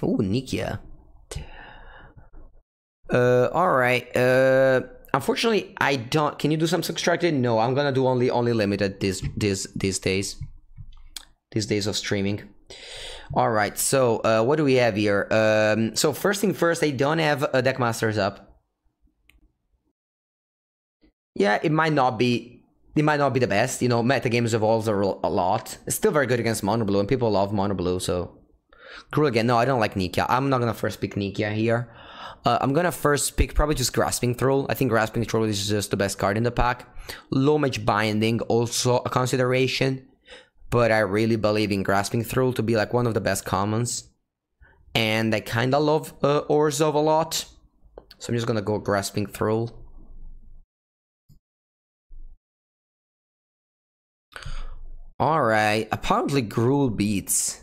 Ooh, Nikia. Alright. Unfortunately, I don't. Can you do some subtracted? No, I'm gonna do only limited these days. These days of streaming. Alright, so what do we have here? So first thing first, I don't have a deck masters up. Yeah, it might not be the best. You know, meta games evolves a lot. It's still very good against mono blue, and people love mono blue. So, Gruul again. No, I don't like Nikia. I'm not gonna first pick Nikia here. I'm gonna first pick probably just Grasping Thrall. I think Grasping Thrall is just the best card in the pack. Low Mage Binding also a consideration, but I really believe in Grasping Thrall to be like one of the best commons. And I kind of love Orzhov a lot, so I'm just gonna go Grasping Thrall. Alright, apparently Gruul beats.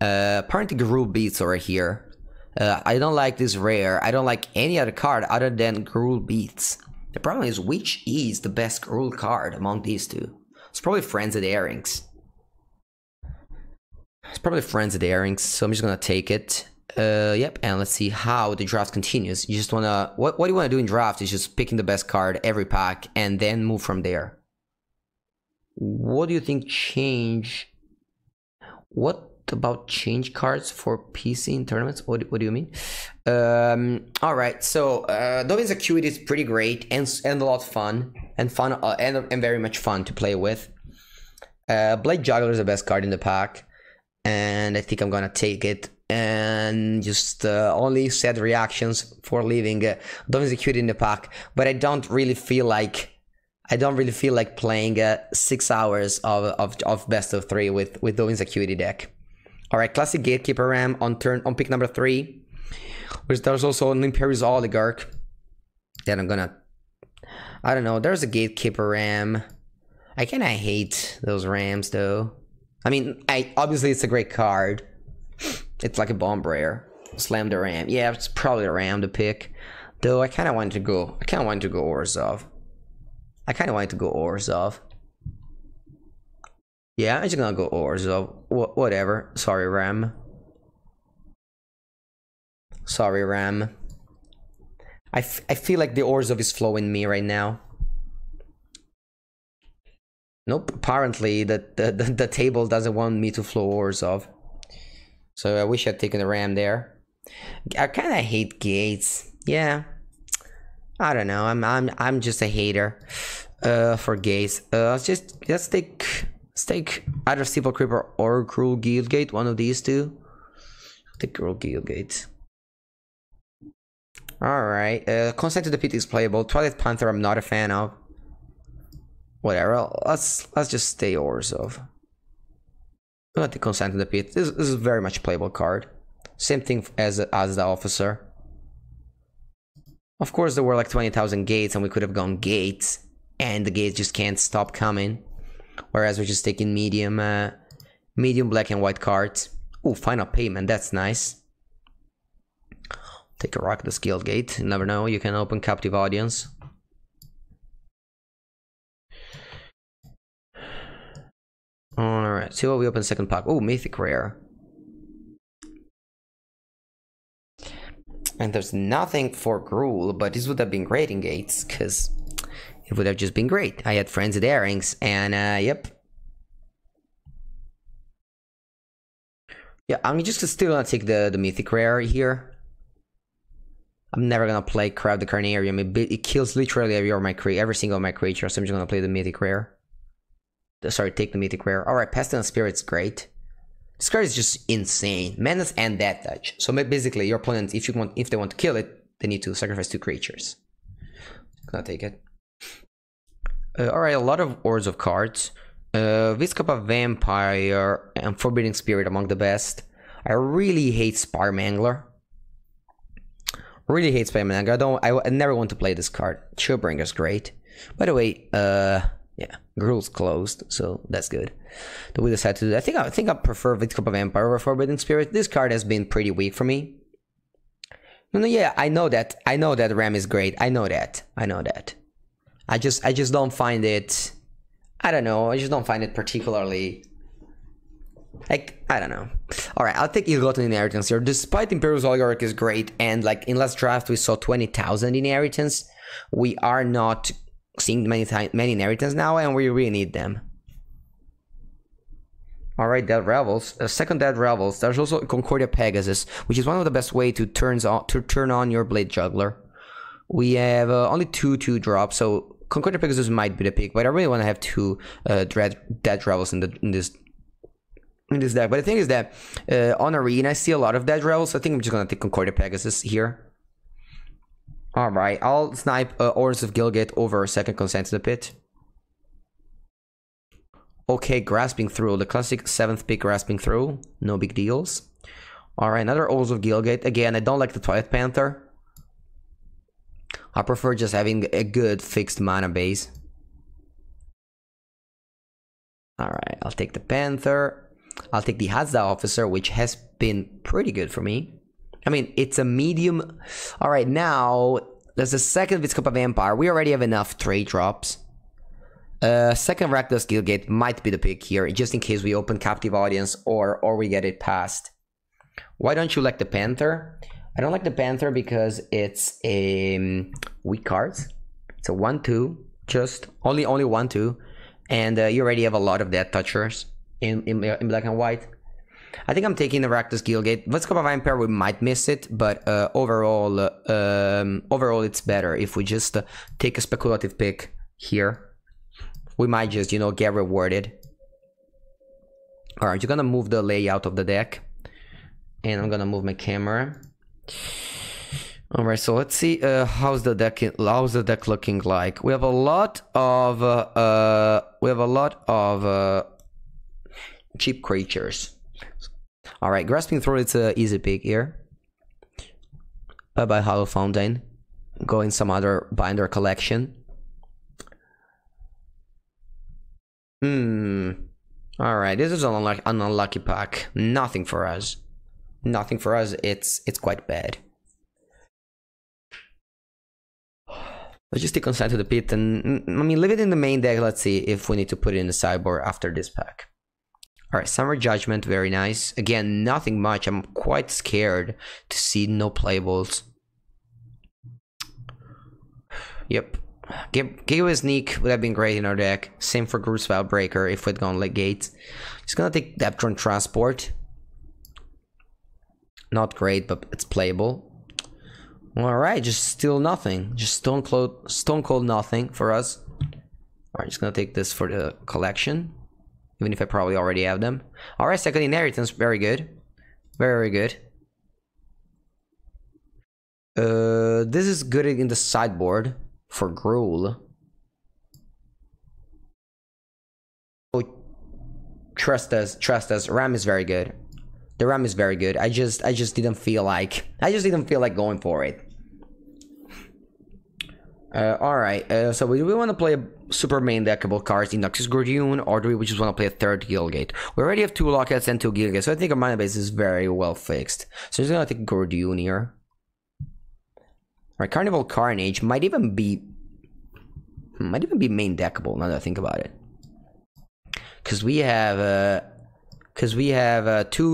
Apparently Gruul beats over here. I don't like this rare. I don't like any other card other than Gruul beats. The problem is, which is the best Gruul card among these two? It's probably Frenzied Earrings. It's probably Frenzied Earrings, so I'm just gonna take it. Yep, and let's see how the draft continues. You just wanna... What do you wanna do in draft is just picking the best card every pack and then move from there. What do you think change... What about change cards for PC in tournaments? What do you mean? Alright, so Dovin's Acuity is pretty great and a lot of fun. And very much fun to play with. Blade Juggler is the best card in the pack. And I think I'm gonna take it. And just only sad reactions for leaving Dovin's Acuity in the pack. But I don't really feel like playing 6 hours of best of 3 with Dovin's Acuity deck. Alright, classic Gatekeeper Ram on pick number 3. Which there's also an Imperious Oligarch. Then I'm gonna... I don't know, there's a Gatekeeper Ram. I kinda hate those Rams though. I mean, obviously it's a great card. It's like a Bomb Rare. Slam the Ram. Yeah, it's probably a Ram to pick. Though I kinda wanted to go Orzhov. Yeah, I'm just gonna go Orzhov. Whatever. Sorry, Ram. I feel like the Orzhov is flowing me right now. Nope. Apparently, the table doesn't want me to flow Orzhov. So I wish I'd taken the Ram there. I kind of hate gates. Yeah. I don't know. I'm just a hater for gates. Let's take either Steeple Creeper or Gruul Guildgate, one of these two. Take Gruul Guildgate. Alright, Consent to the Pit is playable. Twilight Panther I'm not a fan of. Whatever, let's just stay Orzhov. I'm gonna take Consent to the Pit. This is a very much playable card. Same thing as the Officer. Of course there were like 20,000 gates and we could have gone gates. And the gates just can't stop coming. Whereas we're just taking medium black and white cards. Ooh, Final Payment, that's nice. Take a Rock the Skilled Gate. You never know, you can open Captive Audience. Alright, see what we open second pack. Ooh, Mythic Rare. And there's nothing for Gruul, but this would have been great in gates, because it would have just been great. I had Frenzied Earrings, and yep. Yeah, I'm just still gonna take the Mythic Rare here. I'm never gonna play Crab the Carnarium. It kills literally every single of my creatures, so I'm just gonna play the Mythic Rare. Sorry, take the Mythic Rare. Alright, Pestilent Spirit's great. This card is just insane. Menace and Death Touch. So basically, your opponent, if they want to kill it, they need to sacrifice 2 creatures. I'm gonna take it. Alright, a lot of Orzhov cards. Vizkopa Vampire and Forbidding Spirit among the best. I really hate Spire Mangler. Really hate Spire Mangler. I never want to play this card. Shieldbringer's great. By the way, yeah, Gruul's closed, so that's good. So we decided to do that. I think I prefer Vizkopa Vampire over Forbidding Spirit. This card has been pretty weak for me. No, yeah, I know that. I know that Ram is great. I know that. I just don't find it. I don't know. I just don't find it particularly Like, I don't know. Alright, I'll take Ill-Gotten Inheritance here. Despite Imperial's Oligarch is great, and like in last draft we saw 20,000 inheritance, we are not seeing many inheritance now, and we really need them. Alright, Dead Revels. Second Dead Revels. There's also Concordia Pegasus, which is one of the best way to turn on your Blade Juggler. We have only 2 drops, so Concordia Pegasus might be the pick, but I really want to have 2 Dead Revels in this deck. But the thing is that on Arena I see a lot of Dead Revels, so I think I'm just gonna take Concordia Pegasus here. Alright, I'll snipe Orders of Gilgate over Second Consent to the Pit. Okay, Grasping Through, the classic 7th pick Grasping Through, no big deals. Alright, another Orders of Gilgate. Again, I don't like the Twilight Panther. I prefer just having a good fixed mana base. Alright, I'll take the Panther. I'll take the Hazda Officer, which has been pretty good for me. I mean, it's a medium. Alright, now there's a second Vizkopa Vampire. We already have enough 3 drops. Second Rakdos Gilgate might be the pick here, just in case we open Captive Audience or we get it passed. Why don't you like the Panther? I don't like the Panther because it's a weak card. It's a 1/2, just only 1/2, and you already have a lot of Death Touchers in black and white. I think I'm taking the Rakdos Gilgate. Vizkopa Vampire, we might miss it, but overall it's better if we just take a speculative pick here. We might just, you know, get rewarded. Alright, you're gonna move the layout of the deck, and I'm gonna move my camera. Alright, so let's see how's the deck looking like. We have a lot of cheap creatures. Alright, Grasping Through, it's an easy pick here. Bye bye Hollow Fountain. Go in some other binder collection. Alright, this is an unlucky pack. Nothing for us. Nothing for us. It's quite bad. Let's just take Consent to the Pit, and I mean, leave it in the main deck. Let's see if we need to put it in the sideboard after this pack. Alright, Summer Judgment, very nice. Again, nothing much. I'm quite scared to see no playables. Yep. Gateway Sneak would have been great in our deck. Same for Gruesvile Breaker if we'd gone like Gates. Just gonna take Deptron Transport. Not great, but it's playable. Alright, just still nothing. Just stone cold nothing for us. Alright, just gonna take this for the collection. Even if I probably already have them. Alright, Second Inheritance, very good. Very good. This is good in the sideboard for Gruul. Oh, trust us. Ram is very good. The Ram is very good. I just didn't feel like going for it. Alright, so do we want to play a super main deckable cards in Noxus Guardian, or do we just want to play a third Gilgate? We already have 2 Lockets and 2 Gilgates, so I think our mana base is very well fixed. So I'm just gonna take Guardian here. Alright, Carnival Carnage might even be main deckable now that I think about it. Cause we have two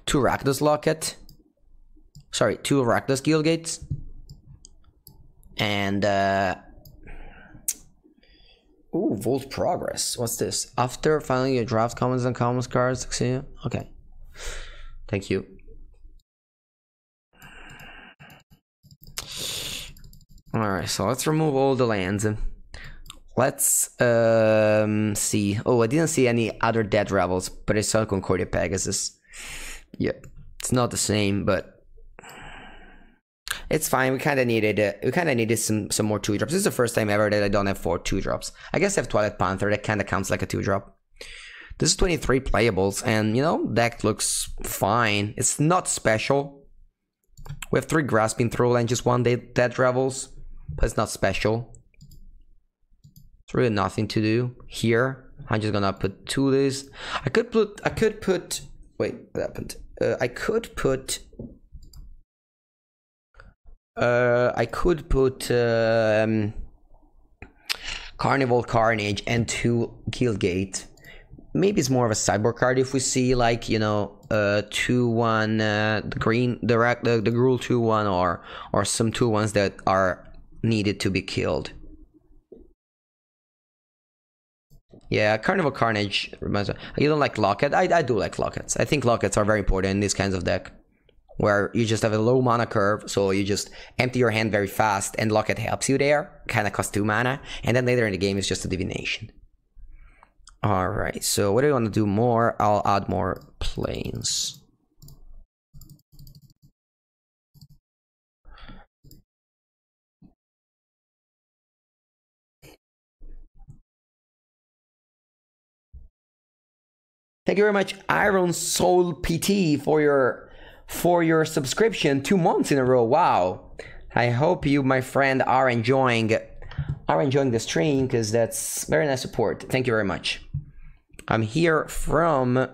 Rakdos Locket. Sorry, 2 Rakdos Gilgates. And ooh, Volt Progress. What's this? After finally your draft commons and commons cards. Okay. Thank you. Alright, so let's remove all the lands. Let's see. Oh, I didn't see any other Dead Rebels, but I saw Concordia Pegasus. Yep. It's not the same, but it's fine. We kind of needed some more 2-drops. This is the first time ever that I don't have 4 2-drops. I guess I have Twilight Panther. That kind of counts like a 2-drop. This is 23 playables, and you know, deck looks fine. It's not special. We have 3 Grasping Through and just 1 Dead Rebels, but it's not special. It's really nothing to do here. I'm just gonna put 2 of these. I could put. Wait, what happened? I could put Carnival Carnage and 2 Gilgate. maybe it's more of a sideboard card if we see like, you know, 2/1 the green the Gruul 2/1 or some 2/1s that are needed to be killed. Yeah, Carnival Carnage reminds me. You don't like Locket? I do like Lockets. I think Lockets are very important in these kinds of deck, where you just have a low mana curve, so you just empty your hand very fast, and Locket helps you there. Kind of costs 2 mana, and then later in the game it's just a divination. All right, so what do you want to do more? I'll add more planes. Thank you very much, Iron Soul PT, for your subscription 2 months in a row. Wow! I hope you, my friend, are enjoying the stream, because that's very nice support. Thank you very much. I'm here from. All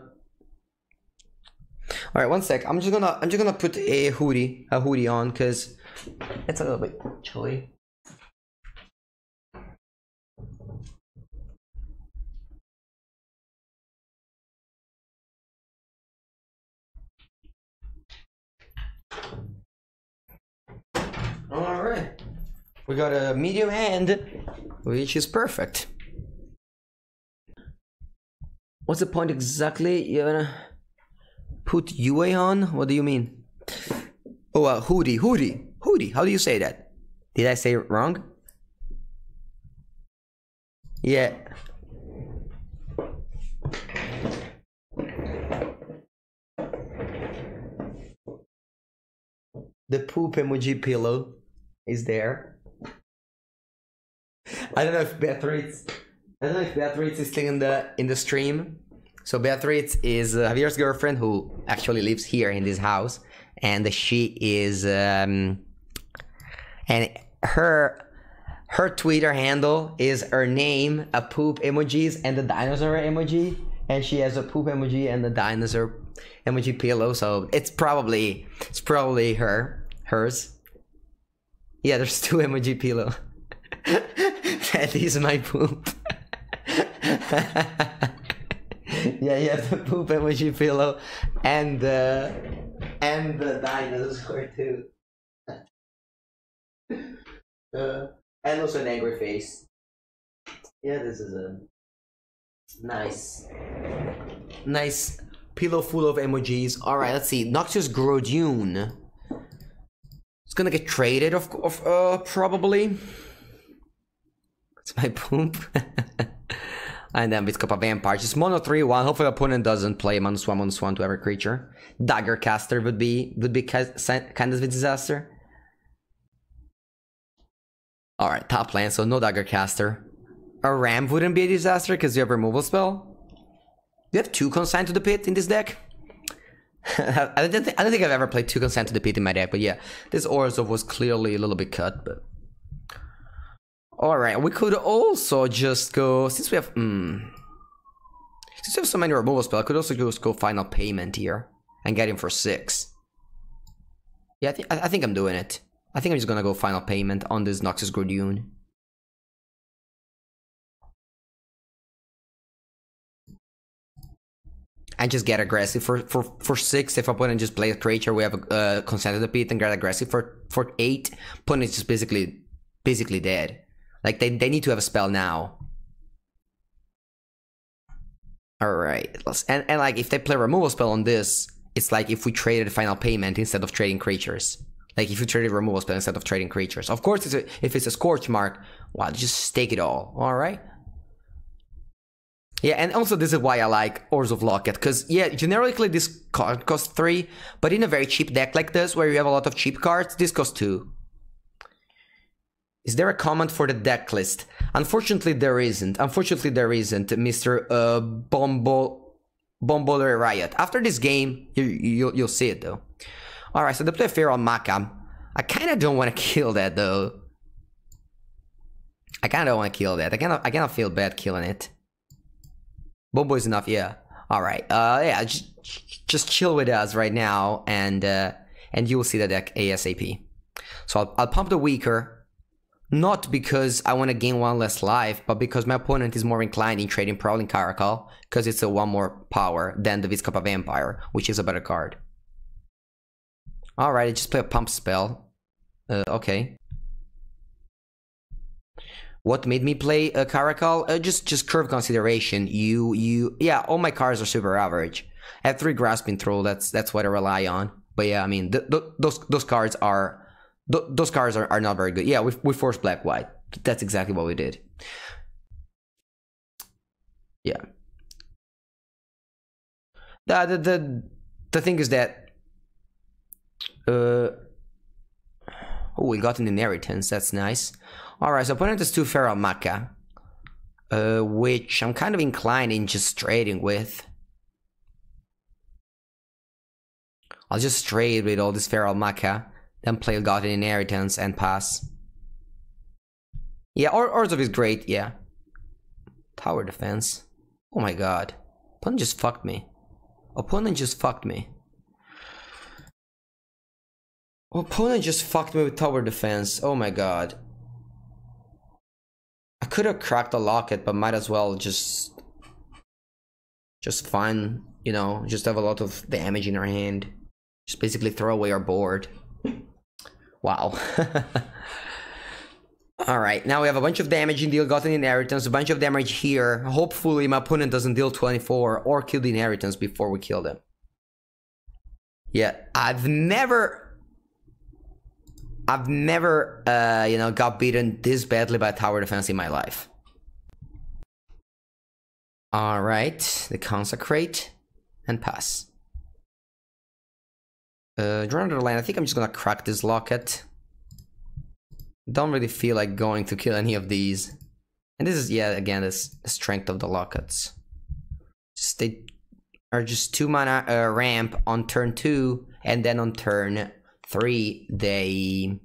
right, one sec. I'm just gonna put a hoodie on, because it's a little bit chilly. All right, we got a medium hand, which is perfect. What's the point exactly? You're gonna put UA on? What do you mean? Oh, hoodie. How do you say that? Did I say it wrong? Yeah. The poop emoji pillow is there. I don't know if Beatrice is still in the stream. So Beatrice is Javier's girlfriend, who actually lives here in this house, and she is and her Twitter handle is her name, a poop emojis and the dinosaur emoji, and she has a poop emoji and the dinosaur emoji pillow. So it's probably hers. Yeah, there's 2 emoji pillow. That is my poop. Yeah, you have the poop emoji pillow and the dinosaur too. And also an angry face. Yeah, this is a nice pillow full of emojis. All right, let's see. Noxious Grodune. It's gonna get traded, probably. It's my poop. And then with Cup Vampire, just mono 3/1. Hopefully, the opponent doesn't play -1/-1 to every creature. Dagger Caster would be kind of a disaster. All right, top lane, so no Dagger Caster. A Ram wouldn't be a disaster because you have removal spell. You have 2 Consign to the Pit in this deck. I don't think I've ever played 2 Consign to the Pit in my deck, but yeah, this Orzhov was clearly a little bit cut. But all right, we could also just go, since we have so many removal spells, I could also just go Final Payment here and get him for 6. Yeah, I think I'm doing it. I think I'm just gonna go Final Payment on this Noxious Grodune. And just get aggressive for 6. If opponent just plays a creature, we have a Consent to the Pit and get aggressive for 8. Opponent is just basically dead. Like they need to have a spell now. All right, and like if they play removal spell on this, it's like if we traded Final Payment instead of trading creatures. Like if you traded removal spell instead of trading creatures. Of course, if it's a Scorch Mark, wow, just stake it all. All right. Yeah, and also this is why I like Orzhov Locket, because yeah, generically this card costs 3, but in a very cheap deck like this, where you have a lot of cheap cards, this costs 2. Is there a comment for the deck list? Unfortunately, there isn't. Mr. Bombolo Riot. After this game, you'll see it though. All right, so they play Feral Makam. I kind of don't want to kill that though. I cannot feel bad killing it. Bombo is enough, yeah. All right, yeah, just chill with us right now, and you will see the deck ASAP. So I'll pump the weaker Not because I want to gain 1 less life, but because my opponent is more inclined in trading Prowling Caracal, because it's a 1 more power than the Vizcapa Vampire, which is a better card. Alright, I just play a pump spell. Okay. What made me play a Caracal? Just curve consideration. Yeah, all my cards are super average. I have 3 Grasping Throw, that's what I rely on. But yeah, I mean, those cards are... Those cards are not very good. Yeah, we forced black white. That's exactly what we did. Yeah. The thing is that oh, we got an inheritance. That's nice. All right, so opponent is 2 Feral Maca, which I'm kind of inclined in just trading with. I'll just trade with all this Feral Maca. Then play Got an Inheritance and pass. Yeah, Orzhov is great, yeah. Tower defense. Oh my god. Opponent just fucked me. Opponent just fucked me. Opponent just fucked me with tower defense. Oh my god. I could have cracked a locket, but might as well just find, you know, just have a lot of damage in our hand. Just basically throw away our board. Wow. Alright, now we have a bunch of damage in the Ill-Gotten Inheritance, a bunch of damage here. Hopefully my opponent doesn't deal 24 or kill the Inheritance before we kill them. Yeah, I've never, you know, got beaten this badly by tower defense in my life. Alright, the Consecrate and pass. Draw another land. I think I'm just gonna crack this locket. Don't really feel like going to kill any of these. And this is, yeah, again, this the strength of the lockets. Just they are just 2 mana ramp on turn 2, and then on turn 3 they...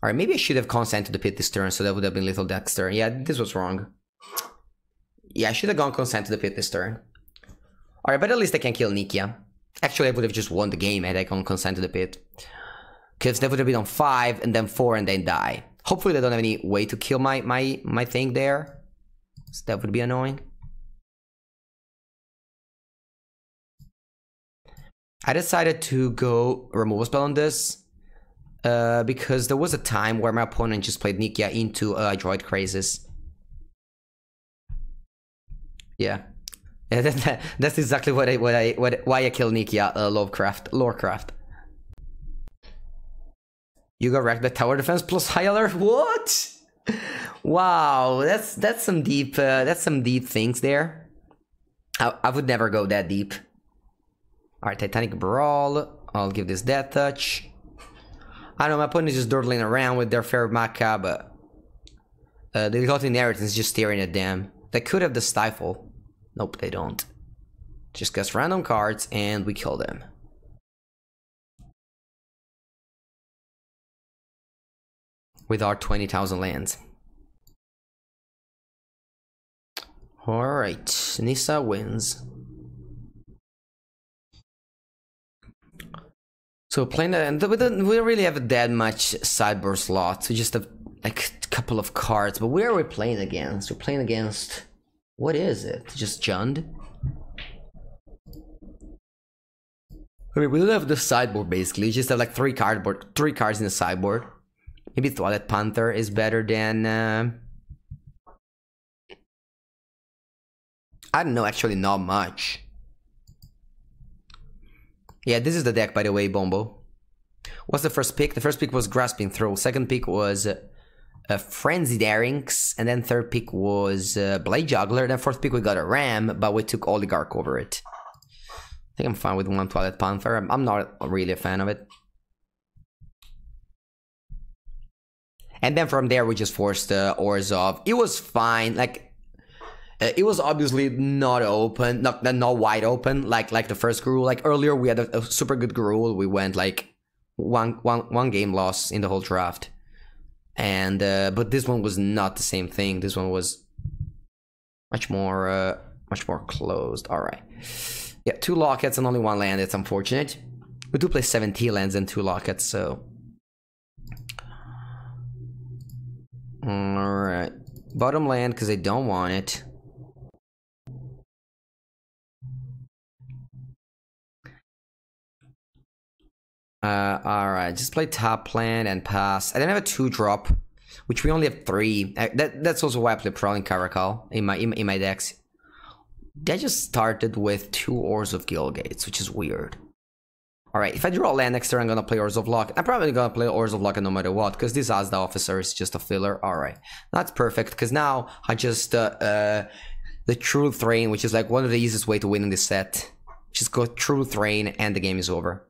Alright, maybe I should have Consent to the Pit this turn, so that would have been Little Dexter. Yeah, this was wrong. Yeah, I should have gone Consent to the Pit this turn. Alright, but at least I can kill Nikia. Actually, I would have just won the game had I gone Consent to the Pit. Because they would have been on 5, and then 4, and then die. Hopefully they don't have any way to kill my thing there. So that would be annoying. I decided to go remove a spell on this. Because there was a time where my opponent just played Nikia into Droid Crazes. Yeah. That's exactly why I killed Nikia, Lorecraft. You got wrecked by tower defense plus high alert. What? Wow, that's some deep things there. I would never go that deep. All right, Titanic Brawl. I'll give this Death Touch. I know my opponent is just dawdling around with their Fair Maca, but they got Inheritance just staring at them. They could have the Stifle. Nope, they don't. Just cast random cards and we kill them. With our 20,000 lands. Alright, Nissa wins. So playing that, and we don't really have that much sideboard slots. We just have like a couple of cards. But where are we playing against? We're playing against... What is it? Just Jund? I mean, we don't have the sideboard basically. We just have like 3 cards in the sideboard. Maybe Twilight Panther is better than... I don't know, actually not much. Yeah, this is the deck, by the way, Bombo. What's the first pick? The first pick was Grasping Throw. Second pick was Frenzied Earrings. And then third pick was Blade Juggler. Then fourth pick we got a Ram, but we took Oligarch over it. I think I'm fine with 1 Twilight Panther. I'm not really a fan of it. And then from there we just forced Orzhov. It was fine. Like it was obviously not open, not wide open like the first Gruul. Like earlier we had a super good Gruul. We went like one game loss in the whole draft. And but this one was not the same thing. This one was much more closed. All right. Yeah, 2 lockets and only 1 land. It's unfortunate. We do play 17 lands and 2 lockets, so Alright. Bottom land, because I don't want it. Alright, just play top land and pass. I didn't have a 2-drop, which we only have 3. That's also why I play Prowling Caracal in my decks. They just started with 2 Ores of Gilgates, which is weird. Alright, if I draw a land next turn, I'm gonna play Ores of Luck. I'm probably gonna play Ores of Luck no matter what, because this Asda Officer is just a filler. Alright, that's perfect, because now I just, the True Thrain, which is like one of the easiest way to win in this set. Just go True Thrain and the game is over.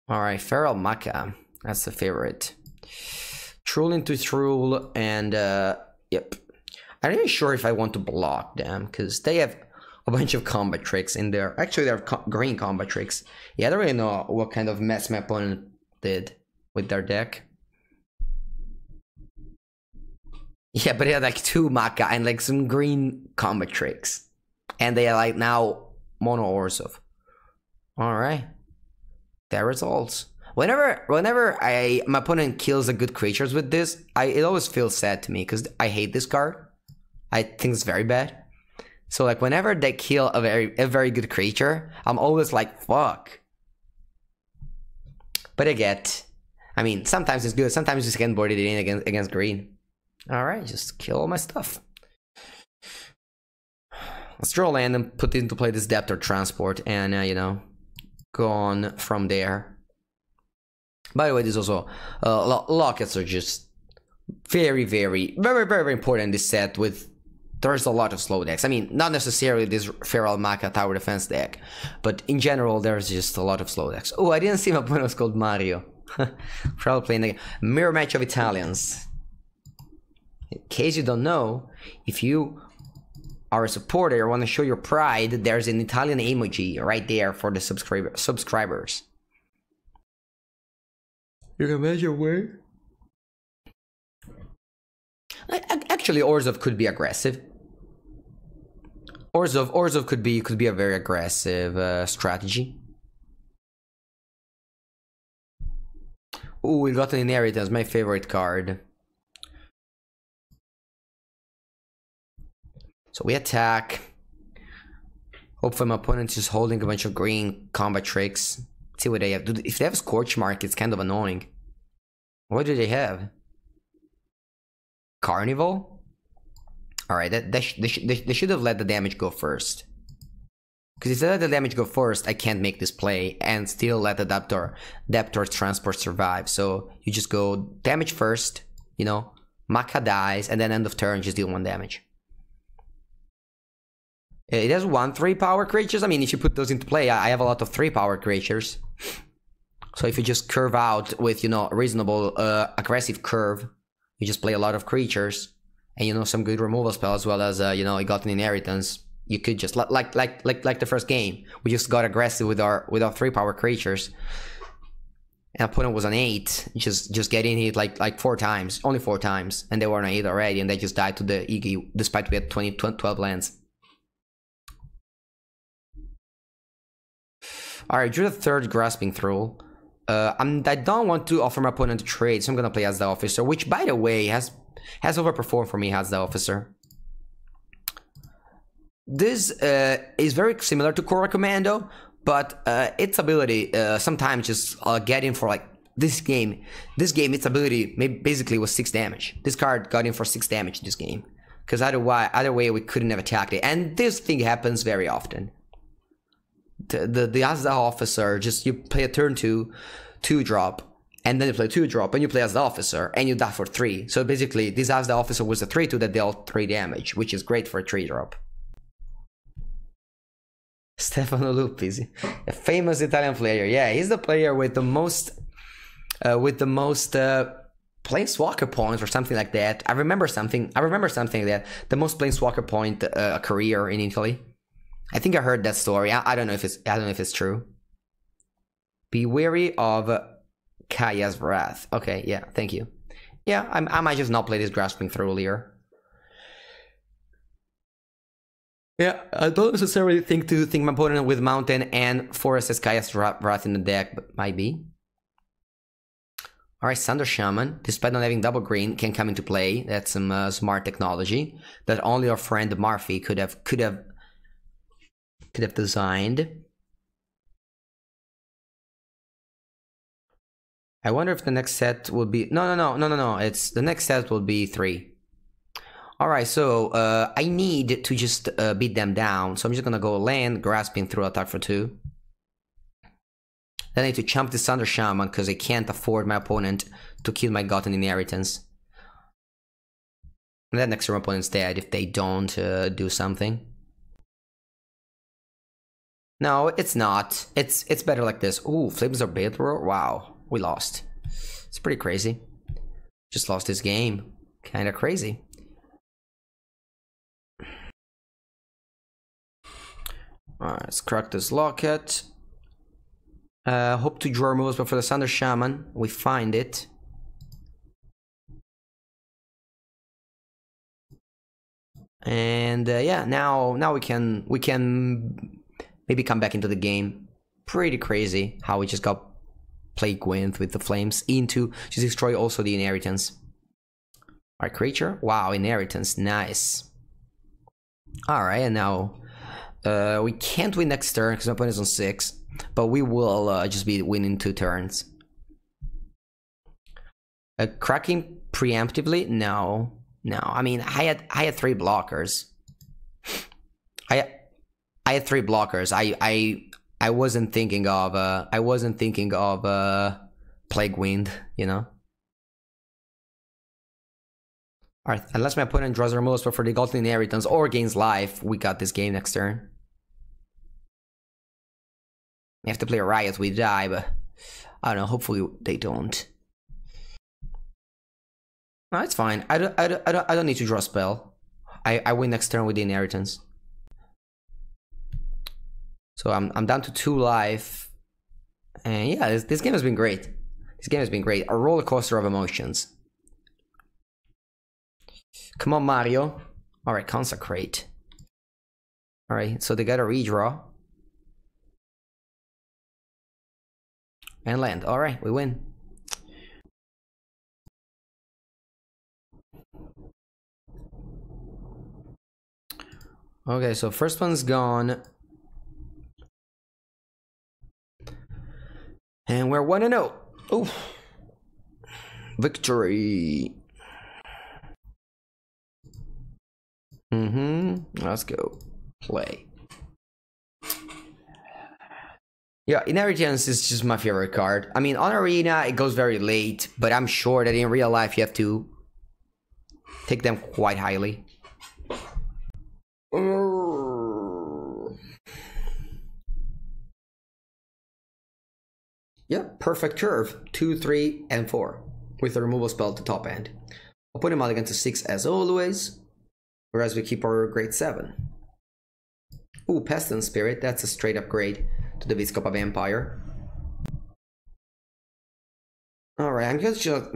Alright, Feral Maca. That's the favorite. Troll into Troll and, yep. I'm not even sure if I want to block them, because they have a bunch of combat tricks in there. Actually, they have green combat tricks. Yeah, I don't really know what kind of mess my opponent did with their deck. Yeah, but they had like 2 Maca and like some green combat tricks. And they are like now mono Orzhov. Alright. Their results. Whenever my opponent kills a good creatures with this, it always feels sad to me because I hate this card. I think it's very bad. So like whenever they kill a very good creature, I'm always like fuck. But I mean, sometimes it's good. Sometimes you just can board it in against green. All right, just kill all my stuff. Let's draw land and put into play this Depth or Transport, and you know, go on from there. By the way, this also lockets are just very important in this set. With there's a lot of slow decks. I mean, not necessarily this Feral Maca Tower Defense deck, but in general, there's just a lot of slow decks. Oh, I didn't see my opponent was called Mario. Probably playing the mirror match of Italians. In case you don't know, if you are a supporter or want to show your pride, there's an Italian emoji right there for the subscribers. You can measure where? Actually, Orzhov could be aggressive. Orzhov could be a very aggressive strategy. Ooh, we got an Inheritance, my favorite card. So we attack. Hopefully my opponent's just holding a bunch of green combat tricks. Let's see what they have. Dude, if they have Scorch Mark, it's kind of annoying. What do they have? Carnival? Alright, they should have let the damage go first. Because if they let the damage go first, I can't make this play and still let the Depth Transport survive. So you just go damage first, you know, Maca dies, and then end of turn just deal 1 damage. It has 1/3 power creatures. I mean, if you put those into play, I have a lot of 3 power creatures. So if you just curve out with, you know, a reasonable aggressive curve, you just play a lot of creatures, and you know, some good removal spell, as well as you know, you got an Inheritance. You could just like the first game, we just got aggressive with our 3 power creatures. And opponent was on 8, just getting hit like 4 times, only 4 times, and they were on 8 already, and they just died to the Iggy, despite we had 12 lands. Alright, drew the 3rd Grasping Thrall. I don't want to offer my opponent a trade, so I'm gonna play as the Officer, which, by the way, has overperformed for me as the Officer. This is very similar to Korra Commando, but its ability sometimes just get in for like this game, its ability basically was 6 damage. This card got in for 6 damage this game, because either way we couldn't have attacked it, and this thing happens very often. The Asda Officer, just you play a turn 2 drop, and then you play 2 drop, and you play as the Officer, and you die for 3. So basically, this Asda Officer was a 3/2 that dealt 3 damage, which is great for a 3 drop. Stefano Luppi, a famous Italian player. Yeah, he's the player with the most Planeswalker points or something like that. I remember something like that. The most Planeswalker point career in Italy. I think I heard that story. I don't know if it's true. Be wary of Kaya's Wrath. Okay, yeah, thank you. Yeah, I might just not play this Grasping Thrall here. Yeah, I don't necessarily think my opponent with Mountain and Forest as Kaya's Wrath in the deck, but might be. Alright, Thunder Shaman, despite not having double green, can come into play. That's some smart technology that only our friend Marfi could have designed. I wonder if the next set will be... No. It's the next set will be 3. Alright, so I need to just beat them down. So I'm just gonna go land, grasping through attack for 2. Then I need to chump this Thunder Shaman because I can't afford my opponent to kill my Gotten Inheritance. And then next turn my opponent's dead if they don't do something. No, it's not. It's better like this. Ooh, Flames are Bearer. Wow, we lost. It's pretty crazy. Just lost this game. Kinda crazy. Alright, let's crack this locket. Hope to draw removals, but for the Thunder Shaman, we find it. And yeah, now we can maybe come back into the game. Pretty crazy how we just got Plague Gwynth with the flames into to destroy also the Inheritance. Our creature, wow, Inheritance, nice. All right, and now we can't win next turn because my opponent is on 6. But we will just be winning 2 turns. Cracking preemptively? No. I mean, I had 3 blockers. I had 3 blockers. I wasn't thinking of Plague Wind, you know. All right, unless my opponent draws a removal spell for the Golden Inheritance or gains life, we got this game next turn. We have to play a Riot, we die, but I don't know, hopefully they don't. No, it's fine. I don't need to draw a spell. I win next turn with the Inheritance. So I'm down to 2 life. And yeah, this game has been great. This game has been great. A roller coaster of emotions. Come on, Mario. Alright, Consecrate. Alright, so they got a redraw. And land. Alright, we win. Okay, so first one's gone. And we're 1-0. Oh. Victory. Let's go. Play. Yeah, Inheritance is just my favorite card. I mean, on Arena, it goes very late, but I'm sure that in real life, you have to take them quite highly. Yeah, perfect curve. 2, 3, and 4. With a removal spell to top end. I'll put him out against a 6 as always. Whereas we keep our grade 7. Ooh, Pestilence Spirit. That's a straight upgrade to the Viscopa Vampire. Alright, I'm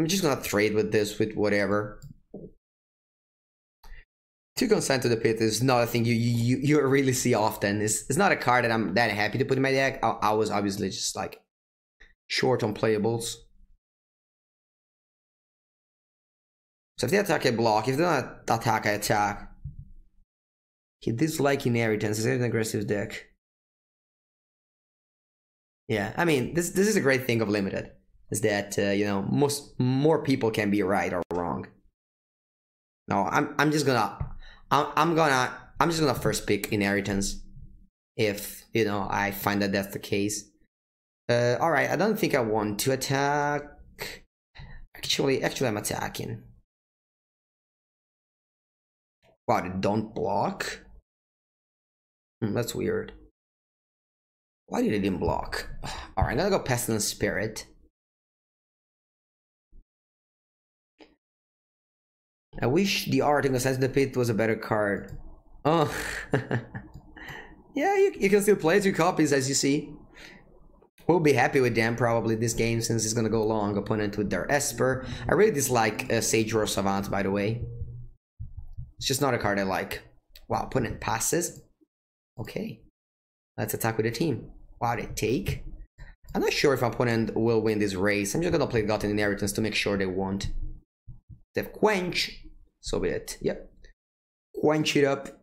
just gonna trade with this, with whatever. To Consign to the Pit is not a thing you really see often. It's not a card that I'm that happy to put in my deck. I was obviously just like short on playables. So if they attack, I block. If they don't attack, I attack. He dislike Inheritance. Is an aggressive deck. Yeah, I mean, this is a great thing of Limited. Is that you know, more people can be right or wrong. No, I'm just gonna first pick Inheritance if you know I find that that's the case. All right, I don't think I want to attack. Actually, I'm attacking. Wow, they don't block. That's weird. Why did it didn't block? All right, I'm gonna go Pestilence Spirit. I wish the art in Consign to the Pit was a better card. Oh, yeah, you can still play 2 copies as you see. We'll be happy with them probably this game since it's gonna go long. Opponent with their Esper. I really dislike Sage Roar Savant, by the way. It's just not a card I like. Wow, opponent passes. Okay, let's attack with a team. Wow, they take. I'm not sure if my opponent will win this race. I'm just gonna play Gotten Inheritance to make sure they won't. They have Quench, so be it. Yep. Quench it up.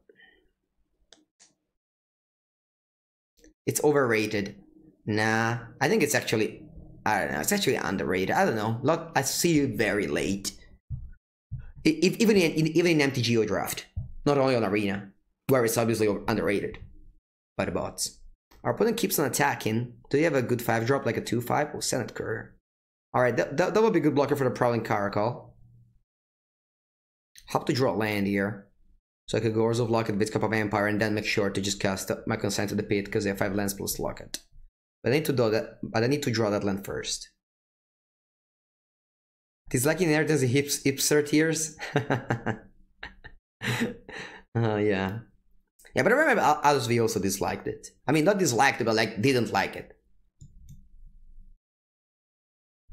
It's overrated. Nah, I think it's actually, I don't know, it's actually underrated. I don't know. I see you very late. Even in MTGO draft, not only on Arena, where it's obviously underrated by the bots. Our opponent keeps on attacking. Do they have a good 5-drop, like a 2/5? Oh, Senate Courier. Alright, that would be a good blocker for the Prowling Caracal. Hope to draw land here. So I could go Oars of Locket, Viscop of Empire, and then make sure to just cast my Consign to the Pit, because they have 5 lands plus Locket. But I need to do that, but I need to draw that land first. This lucky inheritance hipster tears. Oh yeah. Yeah, but I remember Aldous also disliked it. I mean, not disliked it, but like didn't like it.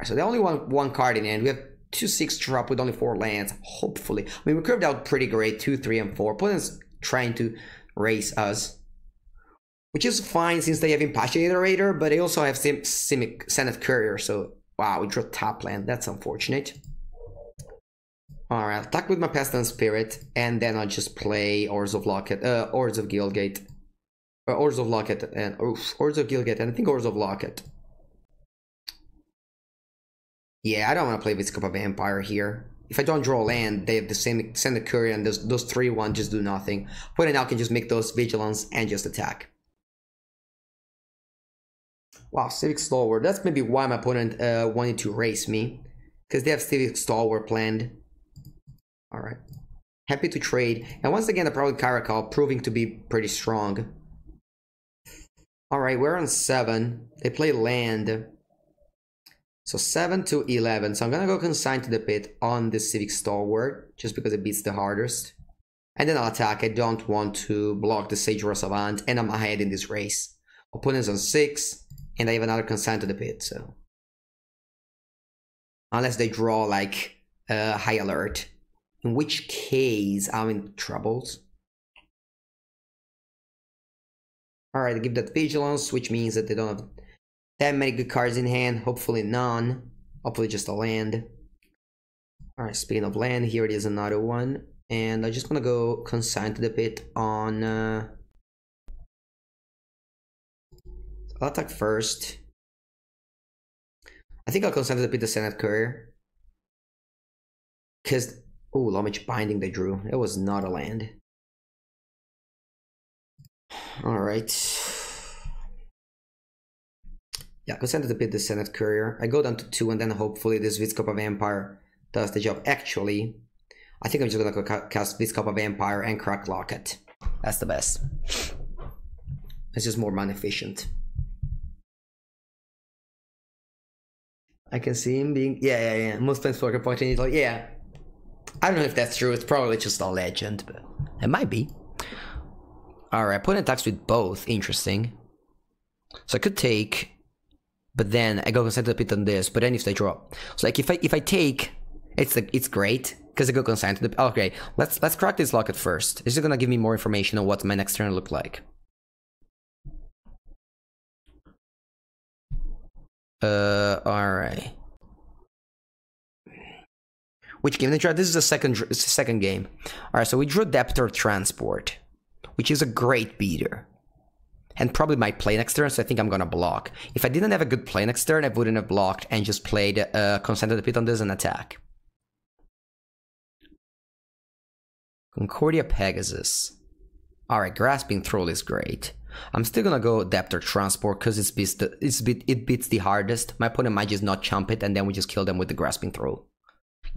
So they only want one card in hand. We have 2/6 drop with only 4 lands. Hopefully, I mean, we curved out pretty great. 2, 3, and 4. Opponent's trying to race us, which is fine since they have Impatiator Raider, but they also have Senate Courier. So wow, we drew top land. That's unfortunate. Alright, I'll attack with my Pestilent Spirit, and then I'll just play Oars of Locket, Oars of Guildgate. Oars of Locket, and Oars of Guildgate, and I think Oars of Locket. Yeah, I don't want to play Viscop of Empire here. If I don't draw land, they have the same Senate Courier, and those 3/1 just do nothing. But now I can just make those Vigilance and just attack. Wow, Civic Stalwart. That's maybe why my opponent wanted to race me, because they have Civic Stalwart planned. Alright. Happy to trade. And once again, the Prowling Caracal proving to be pretty strong. Alright, we're on 7. They play land. So 7 to 11. So I'm gonna go Consign to the Pit on the Civic Stalwart, just because it beats the hardest. And then I'll attack. I don't want to block the Sage Royal Savant, and I'm ahead in this race. Opponent's on 6, and I have another Consign to the Pit, so. Unless they draw like High Alert. In which case, I'm in troubles. Alright, I give that Vigilance, which means that they don't have that many good cards in hand. Hopefully none. Hopefully just a land. Alright, speaking of land, here it is, another one. And I just want to go Consign to the Pit on... I'll attack first. I think I'll Consign to the Pit the Senate Courier. Because... oh, Lomich Binding they drew. It was not a land. Alright. Yeah, Consign to the Pit the Senate Courier. I go down to 2, and then hopefully this Viscop of Empire does the job. Actually, I think I'm just gonna go cast Viscop of Empire and crack Locket. That's the best. It's just more mana efficient. I can see him being... yeah. Most Planeswalker point in Italy. Yeah. I don't know if that's true. It's probably just a legend, but it might be. Alright, opponent attacks with both. Interesting. So I could take, but then I go Consign to the Pit on this. But then if they draw, so like if I take, it's great because I go Consign to the. Okay, let's crack this Locket first. This is gonna give me more information on what my next turn look like. Alright. Which game they draw? This is the second game. Alright, so we drew Deptor Transport, which is a great beater. And probably my play next turn, so I think I'm gonna block. If I didn't have a good play next turn, I wouldn't have blocked and just played Consign to the Pit on this and attack. Concordia Pegasus. Alright, Grasping Thrall is great. I'm still gonna go Deptor Transport because it beats the hardest. My opponent might just not chump it, and then we just kill them with the Grasping Thrall.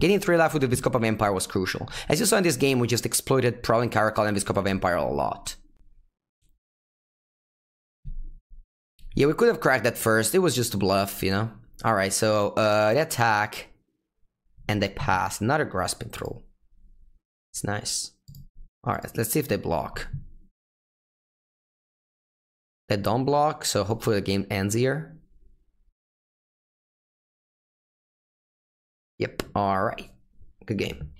Getting 3 life with the Viscop of Empire was crucial. As you saw in this game, we just exploited Prowling Caracal and Viscop of Empire a lot. Yeah, we could have cracked that first. It was just a bluff, you know? Alright, so they attack. And they pass. Another Grasping Thrall. It's nice. Alright, let's see if they block. They don't block, so hopefully the game ends here. Yep, alright. Good game.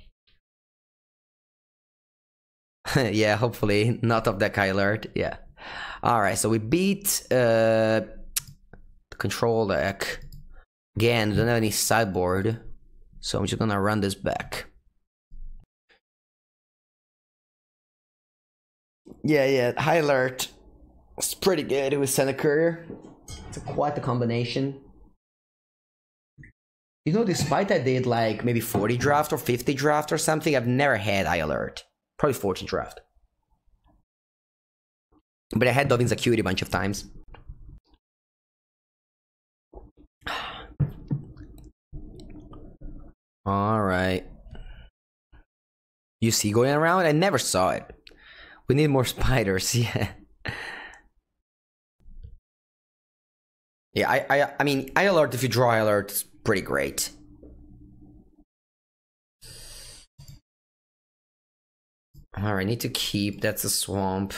Yeah, hopefully not of that High Alert. Yeah. Alright, so we beat the control deck. Again, don't have any sideboard, so I'm just gonna run this back. Yeah, High Alert. It's pretty good with Santa Courier. It's quite a combination. You know, despite I did like maybe 40 draft or 50 draft or something, I've never had High Alert. Probably 40 draft. But I had Dovin's Acuity a bunch of times. Alright. You see going around? I never saw it. We need more spiders, yeah. Yeah, I mean, High Alert, if you draw High Alert, it's pretty great. Alright, need to keep, that's a swamp.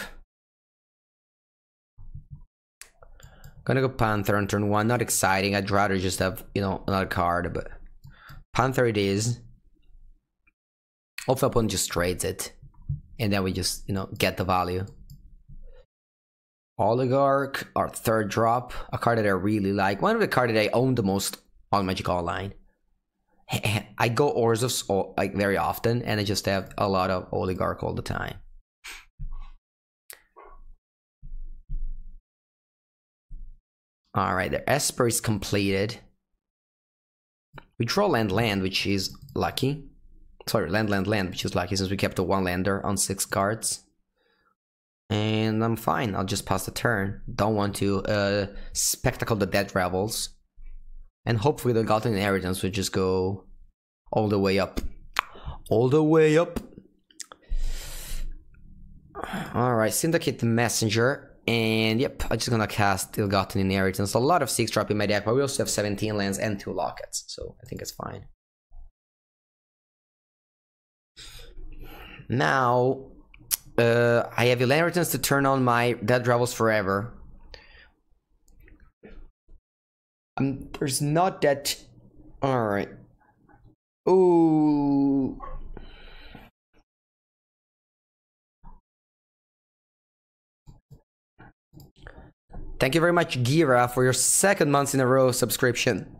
Gonna go Panther on turn 1, not exciting, I'd rather just have, you know, another card, but... Panther it is. Hopefully opponent just trades it. And then we just, you know, get the value. Oligarch, our third drop. A card that I really like. One of the cards that I own the most on Magic Online. I go Orzhov like very often, and I just have a lot of Oligarch all the time. Alright, the Esper is completed. We draw land, which is lucky. Sorry, land, which is lucky since we kept the one lander on 6 cards. And I'm fine, I'll just pass the turn. Don't want to spectacle the Dead Rebels. And hopefully the Gotten Inheritance will just go all the way up. All the way up. Alright, Syndicate Messenger. And yep, I'm just gonna cast Ill-Gotten Inheritance. A lot of 6-drop in my deck, but we also have 17 lands and 2 lockets, so I think it's fine. Now, I have Inheritance to turn on my Dead Rebels forever. There's not that... Alright. Ooh... Thank you very much, Gira, for your 2nd month in a row subscription.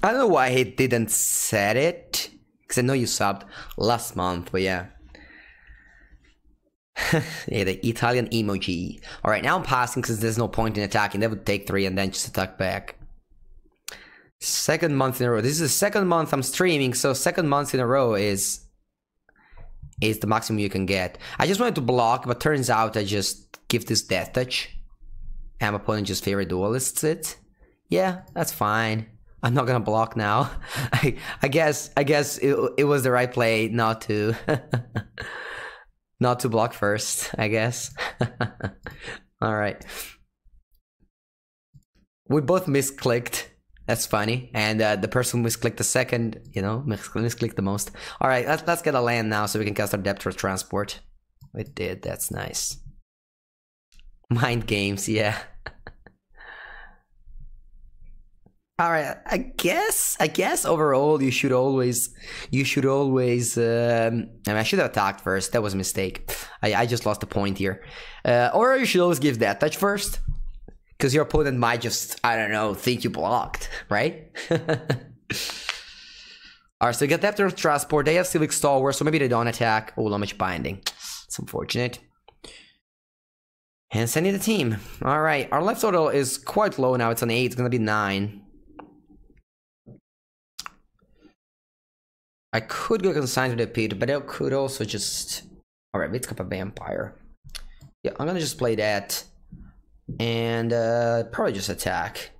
I don't know why he didn't set it, because I know you subbed last month, but yeah. Yeah, the Italian emoji. Alright, now I'm passing because there's no point in attacking. That would take 3 and then just attack back. 2nd month in a row. This is the 2nd month I'm streaming, so 2nd month in a row is the maximum you can get. I just wanted to block, but turns out I just give this Death Touch. And my opponent just favorite duelists it. Yeah, that's fine. I'm not gonna block now. I guess it was the right play not to not to block first, I guess. Alright. We both misclicked. That's funny. And the person who misclicked the second, you know, misclicked the most. Alright, let's get a land now so we can cast our Depth Transport. We did, that's nice. Mind games, yeah. Alright, I guess overall you should always I mean, I should have attacked first. That was a mistake. I just lost a point here. Or you should always give that touch first. Because your opponent might just, I don't know, think you blocked, right? Alright, so you get Depth Transport, they have Civic Stalwart, so maybe they don't attack. Oh, Much Binding. It's unfortunate. And sending the team. Alright, our life total is quite low now. It's an 8, it's gonna be 9. I could go Consign to the Pit, but I could also just... Alright, let's Cup a Vampire. Yeah, I'm gonna just play that. And probably just attack.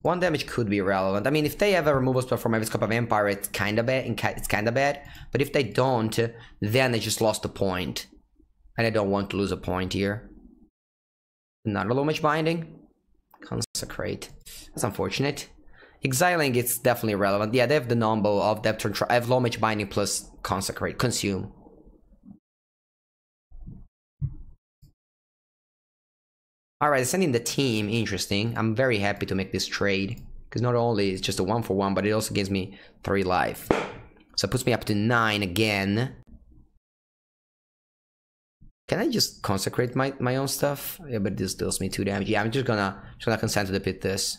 1 damage could be relevant. I mean, if they have a removal spell from Cup a Vampire, it's kinda bad. But if they don't, then I just lost a point. And I don't want to lose a point here. Not a Much Binding. Consecrate. That's unfortunate. Exiling, it's definitely relevant. Yeah, they have the nombo of Depth. I have Much Binding plus Consecrate. Consume. Alright, sending the team. Interesting. I'm very happy to make this trade. Because not only is it just a 1-for-1, but it also gives me 3 life. So it puts me up to 9 again. Can I just consecrate my own stuff? Yeah, but this deals me 2 damage. Yeah, I'm just gonna consent to the pit this.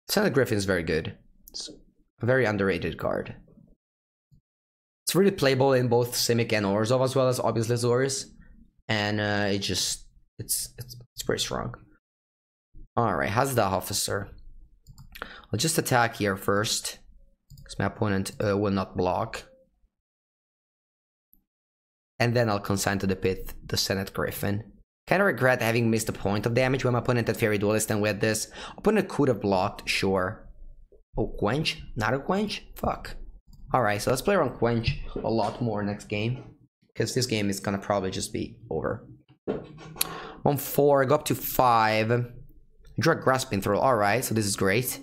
Senate Griffin is very good. It's a very underrated card. It's really playable in both Simic and Orzhov, as well as obviously Azorius. And it's pretty strong. Alright, how's the officer? I'll just attack here first, because my opponent will not block. And then I'll consign to the pit the Senate Griffin. Kinda regret having missed a point of damage when my opponent had Fairy Duelist, and with this, opponent could have blocked, sure. Oh, Quench? Not a Quench? Fuck. Alright, so let's play around Quench a lot more next game, because this game is gonna probably just be over. 1-4, go up to 5. Draw a Grasping Throw. Alright, so this is great.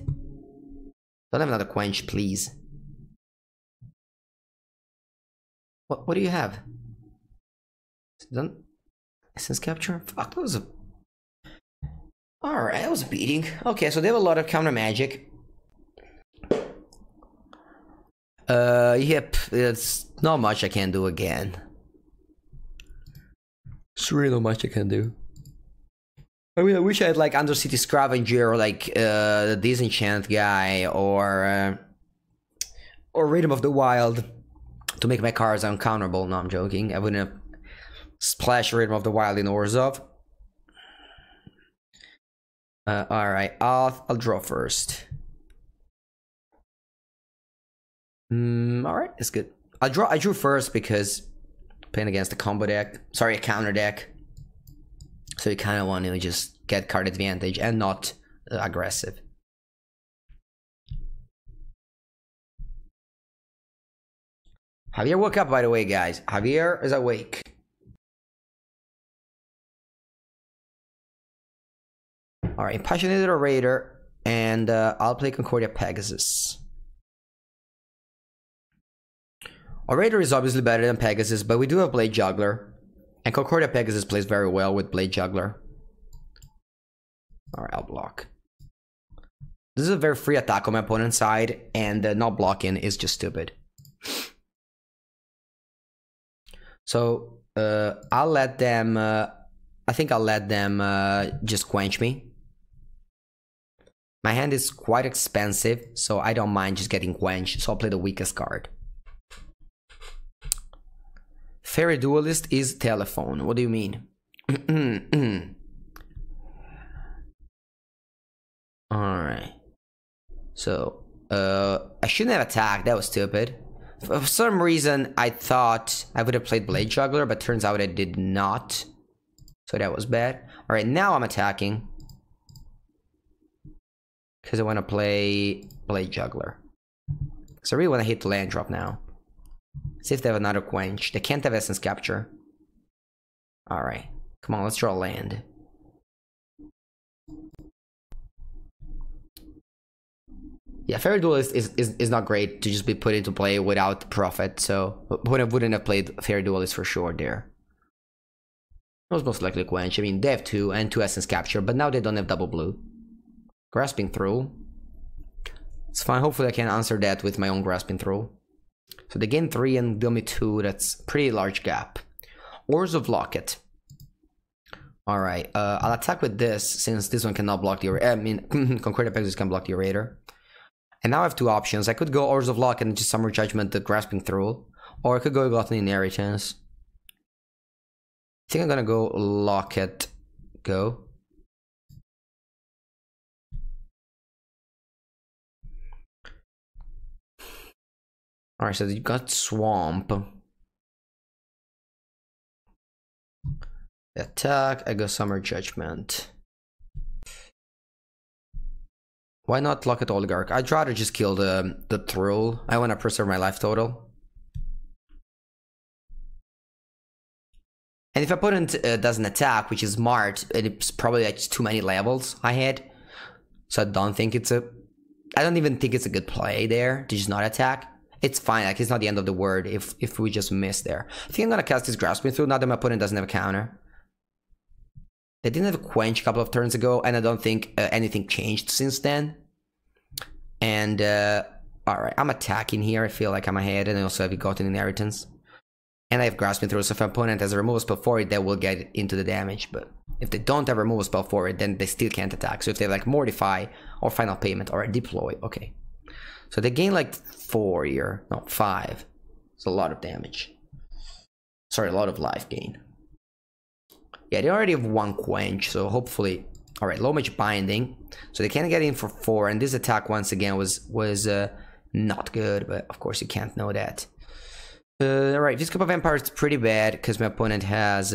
Don't have another Quench, please. What do you have? Done? Essence Capture? Fuck, that was a... Alright, that was a beating. Okay, so they have a lot of counter magic. Yep, it's not much I can do again. It's really not much I can do. I mean, I wish I had like Undercity Scavenger or like the Disenchant guy or Rhythm of the Wild to make my cards uncounterable. No, I'm joking. I wouldn't have splashed Rhythm of the Wild in Orzhov. Alright, I'll draw first. Alright, it's good. I drew first because playing against a combo deck. Sorry, a counter deck. So you kind of want to just get card advantage and not aggressive. Javier woke up, by the way, guys. Javier is awake. Alright, Impassionated Orator, and I'll play Concordia Pegasus. Orator is obviously better than Pegasus, but we do have Blade Juggler. And Concordia Pegasus plays very well with Blade Juggler. Alright, I'll block. This is a very free attack on my opponent's side, and not blocking is just stupid. So, I'll let them... I think I'll let them just quench me. My hand is quite expensive, so I don't mind just getting quenched, so I'll play the weakest card. Fairy Duelist is Telephone. What do you mean? Alright. So, I shouldn't have attacked. That was stupid. For some reason, I thought I would have played Blade Juggler, but turns out I did not. So that was bad. Alright, now I'm attacking. Because I want to play Blade Juggler. So I really want to hit the land drop now. See if they have another quench. They can't have Essence Capture. Alright. Come on, let's draw a land. Yeah, Fairy Duelist is not great to just be put into play without profit, so wouldn't have played Fairy Duelist for sure there. It was most likely quench. I mean, they have 2 and 2 Essence Capture, but now they don't have double blue. Grasping Through. It's fine, hopefully I can answer that with my own Grasping Through. So they gain 3 and deal me 2, that's a pretty large gap. Oars of Locket. Alright, I'll attack with this, since this one cannot block the Orator. I mean, Concordia Pegasus can block the Orator. And now I have 2 options. I could go Oars of Locket and just Summer Judgment the Grasping Through. Or I could go Gluttony Inheritance. I think I'm gonna go Locket. Go. Alright, so you got Swamp. Attack, I go Summer Judgment. Why not Locket Oligarch? I'd rather just kill the Troll. I want to preserve my life total. And if opponent doesn't attack, which is smart, it's probably like too many levels I had. So I don't think it's a... I don't even think it's a good play there to just not attack. It's fine, like it's not the end of the world if we just miss there. I think I'm gonna cast this Grasping Through now that my opponent doesn't have a counter. They didn't have a quench a couple of turns ago, and I don't think anything changed since then. And alright, I'm attacking here. I feel like I'm ahead, and I also have Gotten Inheritance. And I have Grasping Through, so if an opponent has a removal spell for it, they will get into the damage. But if they don't have a removal spell for it, then they still can't attack. So if they have like Mortify or Final Payment or Deploy, okay. So they gain like 4 here, no, 5. It's a lot of damage. Sorry, a lot of life gain. Yeah, they already have 1 Quench, so hopefully... Alright, Low Mage Binding. So they can't get in for 4, and this attack once again was not good, but of course you can't know that. Alright, this Cup of Empire is pretty bad, because my opponent has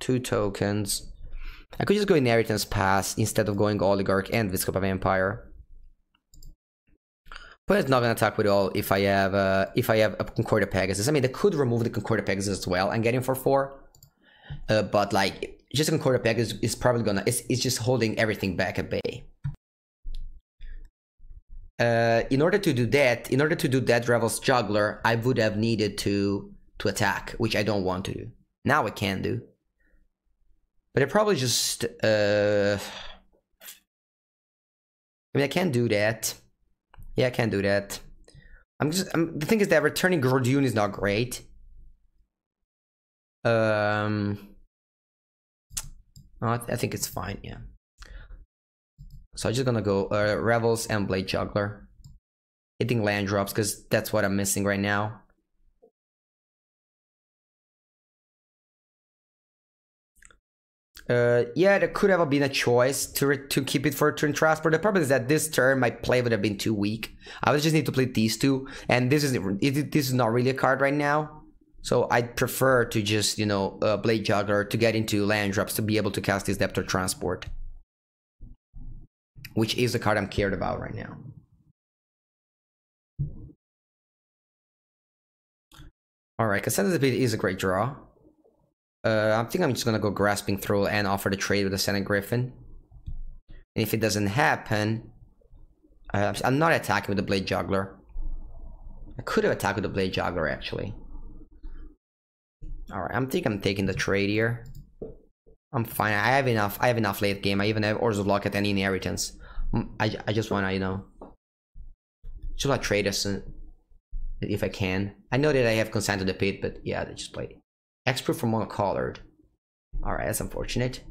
2 tokens. I could just go Inheritance Pass instead of going Oligarch and this Cup of Empire. But it's not gonna attack with all if I have a Concordia Pegasus. I mean, they could remove the Concordia Pegasus as well and get him for 4. But like, just a Concordia Pegasus is probably gonna it's just holding everything back at bay. In order to do that Revel's Juggler, I would have needed to attack, which I don't want to do. Now I can do. But I probably just I mean, I can't do that. Yeah, I can't do that. The thing is that returning Gordune is not great. I think it's fine, yeah. So I'm just gonna go Revels and Blade Juggler. Hitting land drops, because that's what I'm missing right now. Yeah, there could have been a choice to keep it for turn transport. The problem is that this turn my play would have been too weak. I would just need to play these 2, and this is not really a card right now. So I'd prefer to just, you know, Blade Juggler to get into land drops to be able to cast this Depth Transport, which is the card I'm cared about right now. Alright, Cassandra's Bid is a great draw. I think I'm just gonna go Grasping Through and offer the trade with the Senate Griffin. And if it doesn't happen, I'm not attacking with the Blade Juggler. I could have attacked with the Blade Juggler actually. Alright, I think I'm taking the trade here. I'm fine. I have enough late game. I even have Orzhov Locket and Inheritance. I just wanna, you know, just wanna trade us if I can. I know that I have Consent to the Pit, but yeah, they just played X-Proof from Monocolored. Alright, that's unfortunate.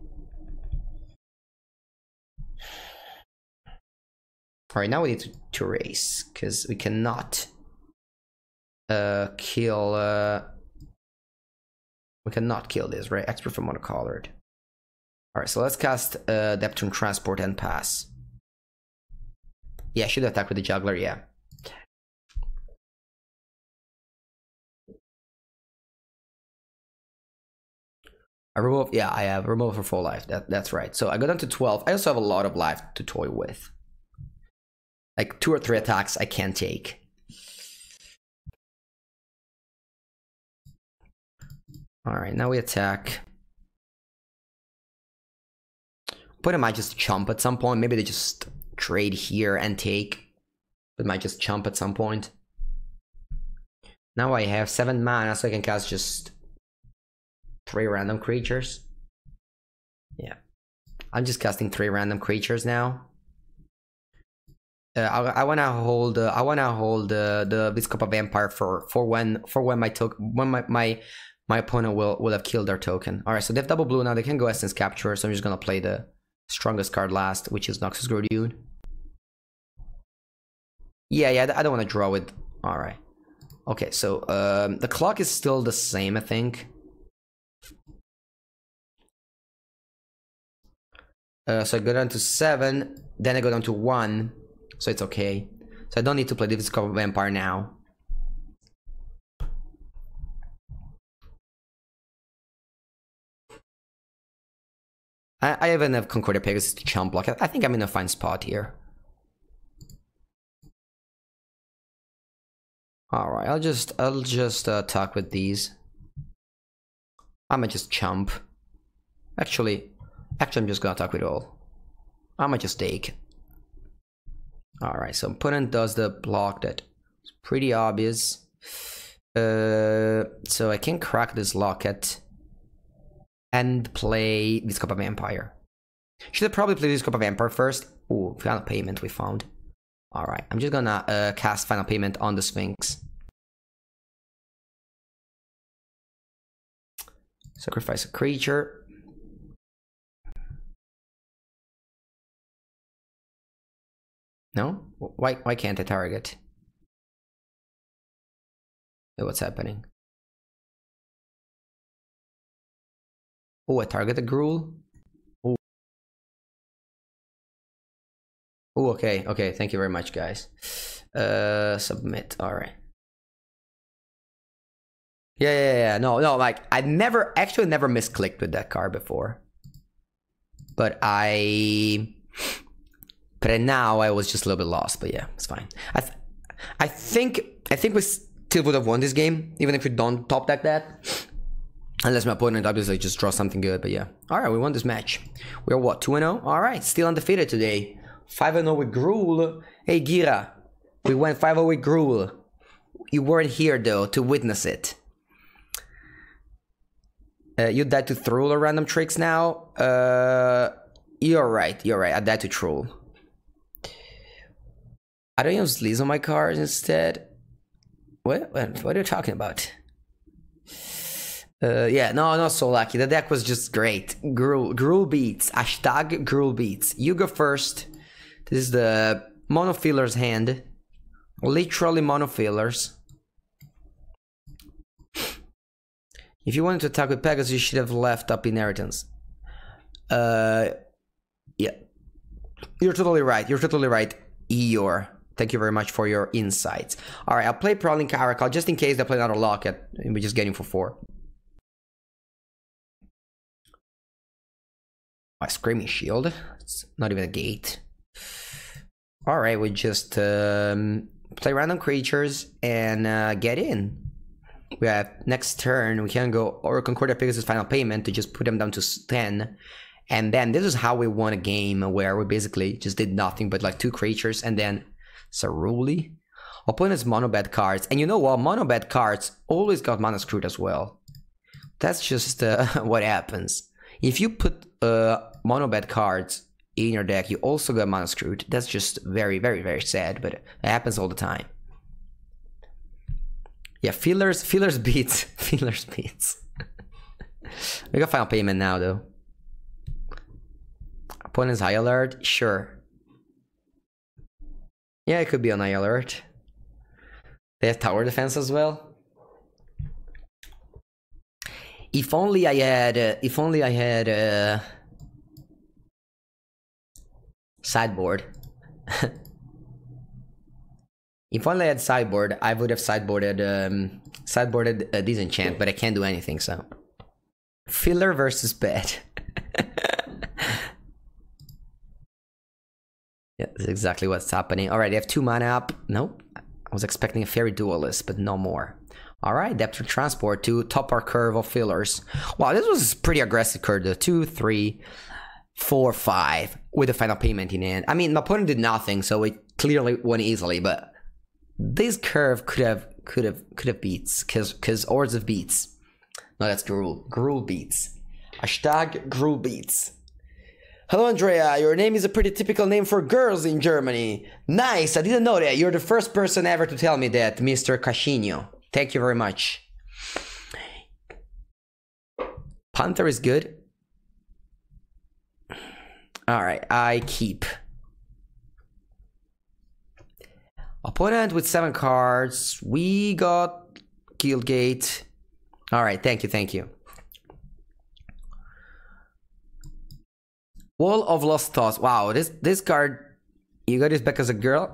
Alright, now we need to race, because we cannot kill we cannot kill this, right? X-Proof from Monocolored. Alright, so let's cast Deptune Transport and pass. Yeah, should attack with the Juggler, yeah. I remove, yeah, I have removal for full life. That's right. So I go down to 12. I also have a lot of life to toy with. Like 2 or 3 attacks I can take. Alright, now we attack. But I might just chump at some point. Maybe they just trade here and take. But might just chump at some point. Now I have 7 mana, so I can cast just 3 random creatures. Yeah, I'm just casting 3 random creatures now. I wanna hold the Viscopa Vampire for when my opponent will have killed their token. All right, so they have double blue now. They can go Essence Capture, so I'm just gonna play the strongest card last, which is Noxus Gordune. Yeah, I don't want to draw it. All right. Okay, so the clock is still the same, I think. So I go down to 7, then I go down to 1, so it's okay. So I don't need to play this Vampire now. I even have Concordia Pegasus to chump block. I think I'm in a fine spot here. All right, I'll just attack with these. I'ma just chump. Actually, I'm just gonna attack with all. I'ma just take. All right, so opponent does the block that. It's pretty obvious. So I can crack this locket and play this Cup of Vampire. Should I probably play this Cup of Vampire first? Ooh, Final Payment we found. Alright, I'm just gonna cast Final Payment on the Sphinx. Sacrifice a creature. No? Why can't I target? What's happening? Oh, I target the Gruul? Oh. Oh, okay, okay, thank you very much, guys. Submit, alright. Yeah, no, like, I never misclicked with that card before. But now I was just a little bit lost, but yeah, it's fine. I think we still would have won this game, even if we don't top deck that. Unless my opponent obviously just draws something good, but yeah. Alright, we won this match. We're what, 2-0? Alright, still undefeated today. 5-0 with Gruul. Hey, Gira. We went 5-0 with Gruul. You weren't here, though, to witness it. You died to Thrall or random tricks now? You're right. I died to Thrall. I don't use Liz on my cards instead. What are you talking about? Yeah, no, not so lucky. The deck was just great. Gruul beats. Hashtag Gruul beats. You go first. This is the mono fillers hand. Literally mono fillers. If you wanted to attack with Pegasus, you should have left up Inheritance. Yeah. You're totally right. Eeyore. Thank you very much for your insights. Alright, I'll play Prowling Caracal just in case they play another Locket. And we just get him for 4. A Screaming Shield. It's not even a gate. Alright, we just play random creatures and get in. We have next turn, we can go or Concordia Pegasus final payment to just put them down to 10. And then this is how we won a game where we basically just did nothing but like 2 creatures and then Ceruli. Opponent's mono bad cards. And you know what? Mono bad cards always got mana screwed as well. That's just what happens. If you put mono bad cards in your deck, you also got mana screwed. That's just very, very, very sad, but it happens all the time. Yeah, fillers beats. Fillers beats. We got final payment now, though. Opponent's high alert? Sure. Yeah, it could be on high alert. They have tower defense as well. If only I had sideboard. If only I had sideboard, I would have sideboarded Disenchant, but I can't do anything, so. Filler versus bed. Yeah, that's exactly what's happening. Alright, they have 2 mana up. Nope. I was expecting a Fairy Duelist, but no more. Alright, Depth of Transport to top our curve of fillers. Wow, this was a pretty aggressive curve, though. 2, 3, 4, 5, with a final payment in hand. I mean, my opponent did nothing, so it clearly won easily, but this curve could have beats, cause Hordes of beats. No, that's Gruul. Gruul beats. Hashtag Gruul beats. Hello, Andrea. Your name is a pretty typical name for girls in Germany. Nice. I didn't know that. You're the first person ever to tell me that, Mr. Cashinho. Thank you very much. Panther is good. All right, I keep. Opponent with 7 cards. We got Guildgate. All right, thank you. Wall of Lost Thoughts. Wow, this card, you got this back as a girl.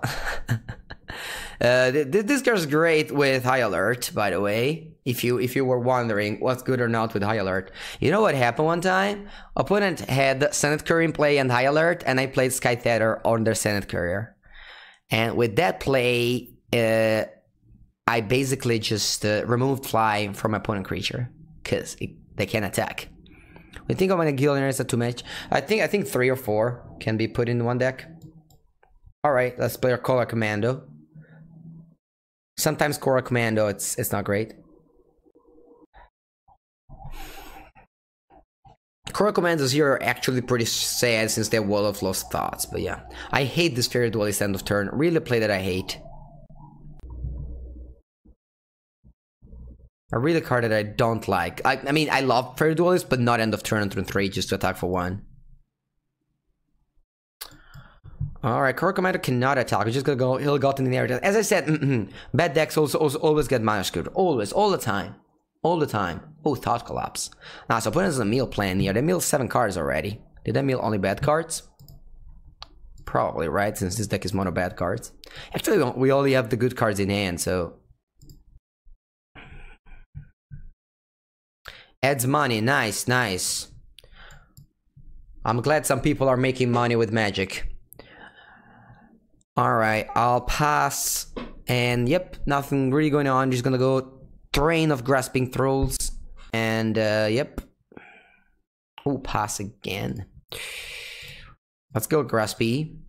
This card's great with High Alert, by the way. If you were wondering what's good or not with High Alert. You know what happened one time? Opponent had Senate Courier in play and High Alert, and I played Sky Tether on their Senate Courier. And with that play, I basically just removed Fly from my opponent creature, because they can attack. We think I'm gonna Guild is too much. I think 3 or 4 can be put in one deck. Alright, let's play our Cora Commando. Sometimes Cora Commando, it's not great. Cora Commandos here are actually pretty sad since they're Wall of Lost Thoughts, but yeah. I hate this Fairy Duelist end of turn. Really play that I hate. A really card that I don't like. I mean, I love Fairy Duelist, but not end of turn on turn 3, just to attack for 1. Alright, Core Commander cannot attack. We're just gonna go Ill-Gotten Inheritance. As I said, bad decks also always get mana screwed. Always, all the time. All the time. Oh, Thought Collapse. Now, so opponent has a mill plan here. They milled 7 cards already. Did they mill only bad cards? Probably, right? Since this deck is mono bad cards. Actually, we only have the good cards in hand, so... Adds money. Nice, nice. I'm glad some people are making money with Magic. Alright, I'll pass. And yep, nothing really going on. Just gonna go Train of Grasping Thralls. And yep. Oh, pass again. Let's go Graspy.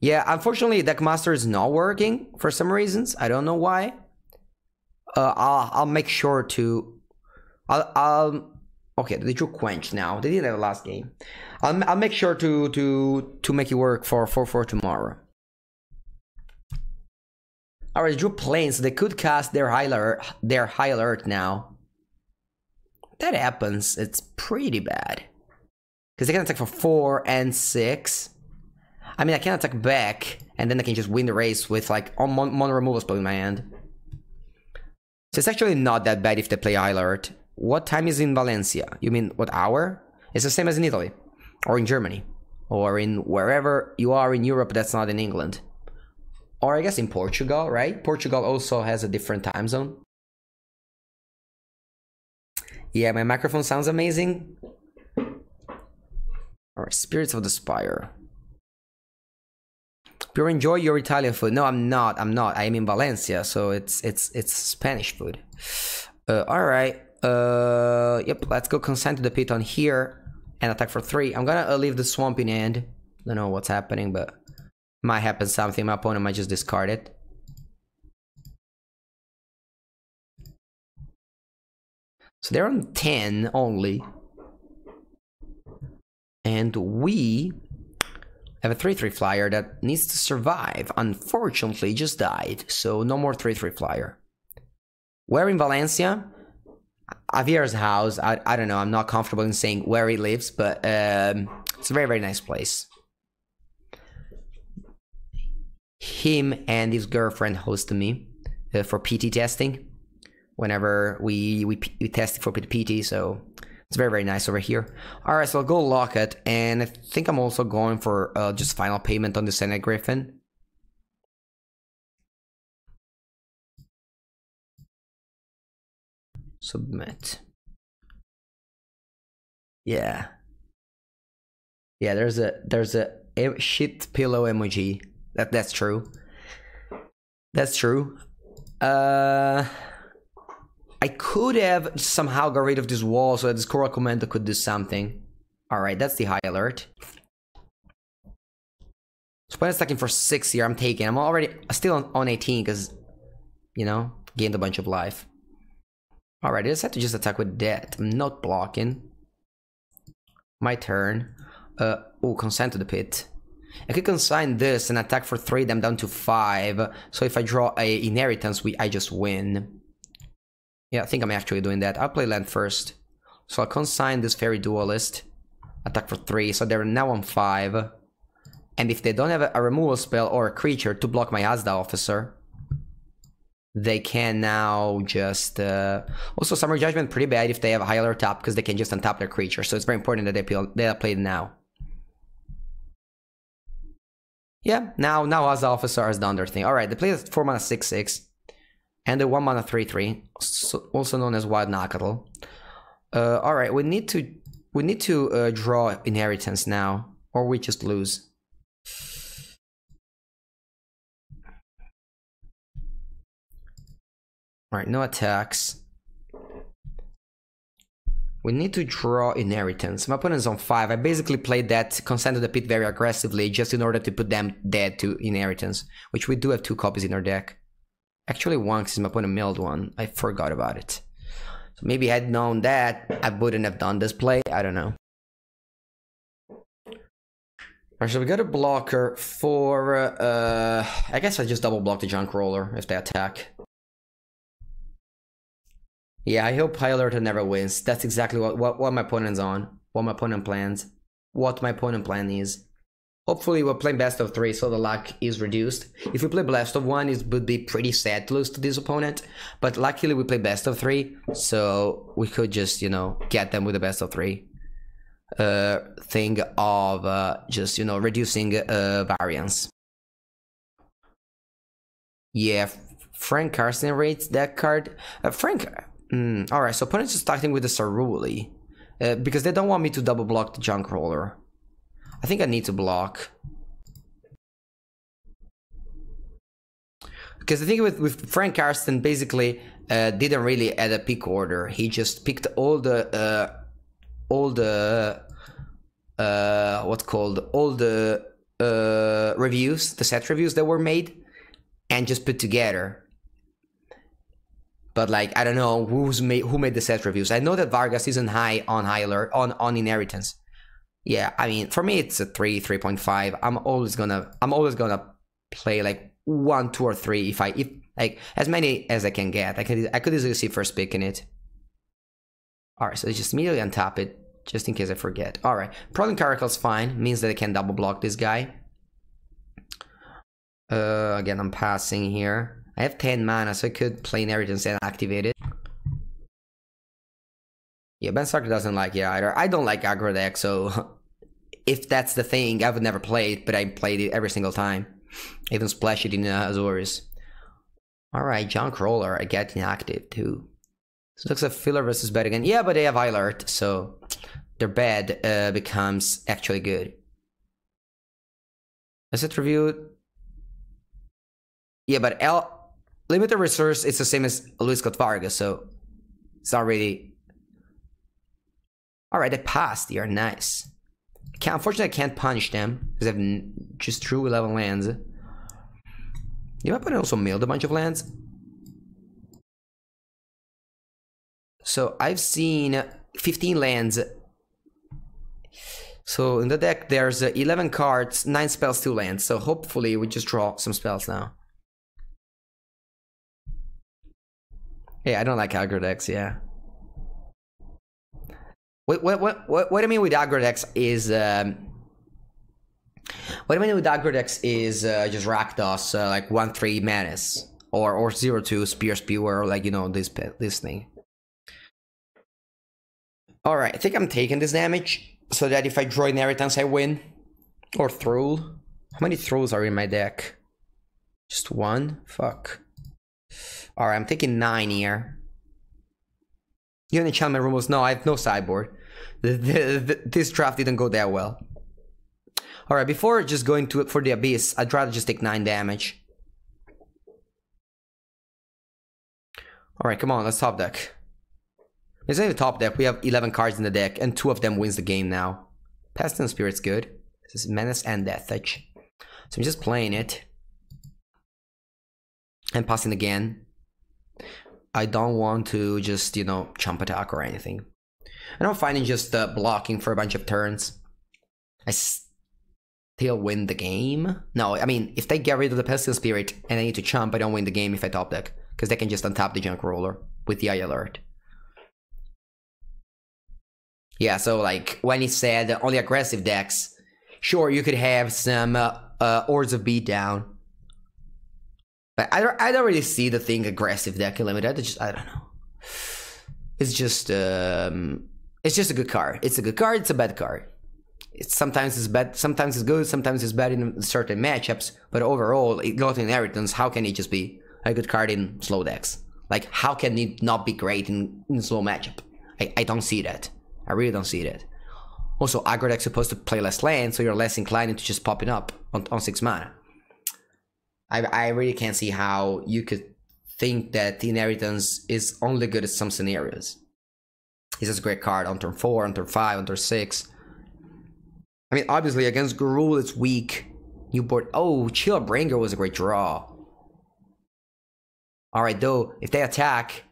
Yeah, unfortunately, Deckmaster is not working for some reasons. I don't know why. I'll make sure to... Okay, they drew Quench now. They didn't have the last game. I'll make sure to make it work for tomorrow. Alright, they drew Plains, so they could cast their high alert now. That happens. It's pretty bad. Because they can attack for 4 and 6. I mean, I can attack back, and then I can just win the race with like mono removal spell in my hand. So it's actually not that bad if they play high alert. What time is in Valencia? You mean what hour? It's the same as in Italy, or in Germany, or in wherever you are in Europe that's not in England. Or I guess in Portugal, right? Portugal also has a different time zone. Yeah, my microphone sounds amazing. Alright, Spirits of the Spire. Pure enjoy your Italian food. No, I'm not. I am in Valencia, so it's Spanish food. Alright. Yep, let's go Consent to the Pit on here and attack for 3. I'm gonna leave the Swamp in hand. Don't know what's happening, but might happen something. My opponent might just discard it. So they're on 10 only. And we have a 3/3 flyer that needs to survive. Unfortunately, just died. So no more 3/3 flyer. Where in Valencia? Javier's house. I don't know. I'm not comfortable in saying where he lives, but it's a very, very nice place. Him and his girlfriend hosted me for PT testing. Whenever we tested for PT, so it's very, very nice over here. Alright, so I'll go lock it, and I think I'm also going for just final payment on the Senate Griffin. Submit. Yeah. Yeah, there's a shit pillow emoji. That's true. That's true. I could have somehow got rid of this wall so that this Coral Commander could do something. Alright, that's the high alert. So when it's attacking for 6 here, I'm taking. I'm already still on 18 because, you know, gained a bunch of life. Alright, I just have to just attack with that. I'm not blocking. My turn. Oh, Consent to the Pit. I could consign this and attack for 3, then down to 5. So if I draw a Inheritance, I just win. Yeah, I think I'm actually doing that. I'll play land first. So I'll consign this Fairy Duelist. Attack for 3, so they're now on 5. And if they don't have a removal spell or a creature to block my Asda Officer, they can now just... Also, Summer Judgment, pretty bad if they have a high alert tap, because they can just untap their creature. So it's very important that they play it now. Yeah, now Asda Officer has done their thing. Alright, they play 4 mana 6/6. And the 1 mana 3/3, also known as Wild Knuckle. Alright, we need to draw Inheritance now, or we just lose. Alright, no attacks. We need to draw Inheritance. My opponent's on 5. I basically played that Consent to the Pit very aggressively just in order to put them dead to Inheritance, which we do have 2 copies in our deck. Actually, one, because my opponent milled one. I forgot about it. So maybe had known that, I wouldn't have done this play. I don't know. Alright, so we got a blocker for, I guess I just double block the junk roller if they attack. Yeah, I hope High Alert never wins. That's exactly what my opponent's on. What my opponent plans. What my opponent plan is. Hopefully we're playing best of 3 so the luck is reduced. If we play best of 1, it would be pretty sad to lose to this opponent. But luckily we play best of 3, so we could just, you know, get them with the best of 3. Thing of just, you know, reducing variance. Yeah, Frank Carson rates that card. Alright, so opponent's just starting with the Cerulli. Because they don't want me to double block the junk roller. I think I need to block. Because the thing with Frank Karsten basically didn't really add a pick order. He just picked all the reviews, the set reviews that were made, and just put together. But like, I don't know who made the set reviews. I know that Vargas isn't high on high alert on inheritance. Yeah, I mean, for me it's a 3.5. I'm always gonna play like 1, 2, or 3 if like as many as I can get. I could easily see first pick in it. Alright, so just immediately untap it, just in case I forget. Alright, Prolin Caracal's fine, means that I can double block this guy. Again, I'm passing here. I have 10 mana, so I could play Inheritance and activate it. Yeah, Ben Stark doesn't like it either. I don't like aggro deck, so if that's the thing, I would never play it, but I played it every single time. I even splashed it in Azores. Alright, Junk Roller, I get inactive too. So it looks like filler versus bad again. Yeah, but they have alert, so their bad becomes actually good. Is it reviewed? Yeah, but limited resource is the same as Luis Scott Vargas, so it's not really. Alright, they passed here, nice. Unfortunately, I can't punish them because I've just drew 11 lands. You might also milled a bunch of lands. So I've seen 15 lands. So in the deck there's 11 cards, 9 spells, 2 lands. So hopefully we just draw some spells now. Yeah, I don't like aggro decks, yeah. What I mean with aggro decks is just Rakdos, like 1/3 Menace or 0/2 Spear Spewer, or like, you know, this thing. Alright, I think I'm taking this damage so that if I draw Inheritance I win. Or Thrall. How many Thralls are in my deck? Just 1? Fuck. Alright, I'm taking 9 here. You have any enchantment rumors? No, I have no sideboard. This draft didn't go that well. Alright, before just going for the Abyss, I'd rather just take 9 damage. Alright, come on, let's top deck. It's not even top deck, we have 11 cards in the deck, and 2 of them wins the game now. Pestilence Spirit's good. This is Menace and Death Touch. So I'm just playing it. And passing again. I don't want to just, you know, chump attack or anything. And I'm finding just blocking for a bunch of turns. I still win the game. No, I mean, if they get rid of the Pestilence Spirit and I need to chump, I don't win the game if I top deck. Because they can just untap the Junk Roller with the Eye Alert. Yeah, so like, when he said only aggressive decks, sure, you could have some Hordes of Beatdown. But I don't really see the thing aggressive deck in limited. I don't know. It's just a good card. It's a good card. It's a bad card. Sometimes it's bad. Sometimes it's good. Sometimes it's bad in certain matchups. But overall, it got Inheritance. How can it just be a good card in slow decks? Like, how can it not be great in slow matchup? I don't see that. I really don't see that. Also, aggro deck's supposed to play less land, so you're less inclined to just popping up on 6 mana. I really can't see how you could think that Inheritance is only good at some scenarios. It's just a great card on turn 4, on turn 5, on turn 6. I mean, obviously, against Garul, it's weak. You board. Oh, Chillbringer was a great draw. Alright, though, if they attack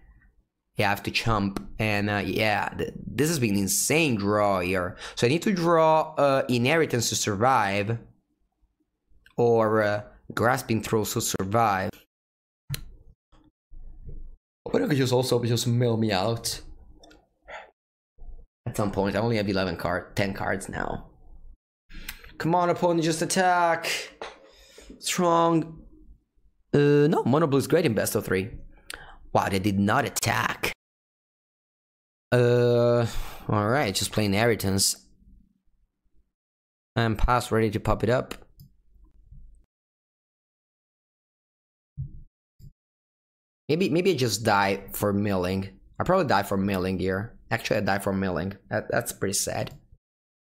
Yeah, I have to chump. And yeah, this has been an insane draw here. So I need to draw Inheritance to survive. Or Grasping Throws to survive. But I could just also just mill me out. At some point, I only have 10 cards now. Come on, opponent, just attack. Strong. No, Mono Blue is great in best of 3. Wow, they did not attack. Alright, just playing Inheritance. I'm past ready to pop it up. Maybe I just die for milling. I probably die for milling here. Actually, I die for milling. That's pretty sad.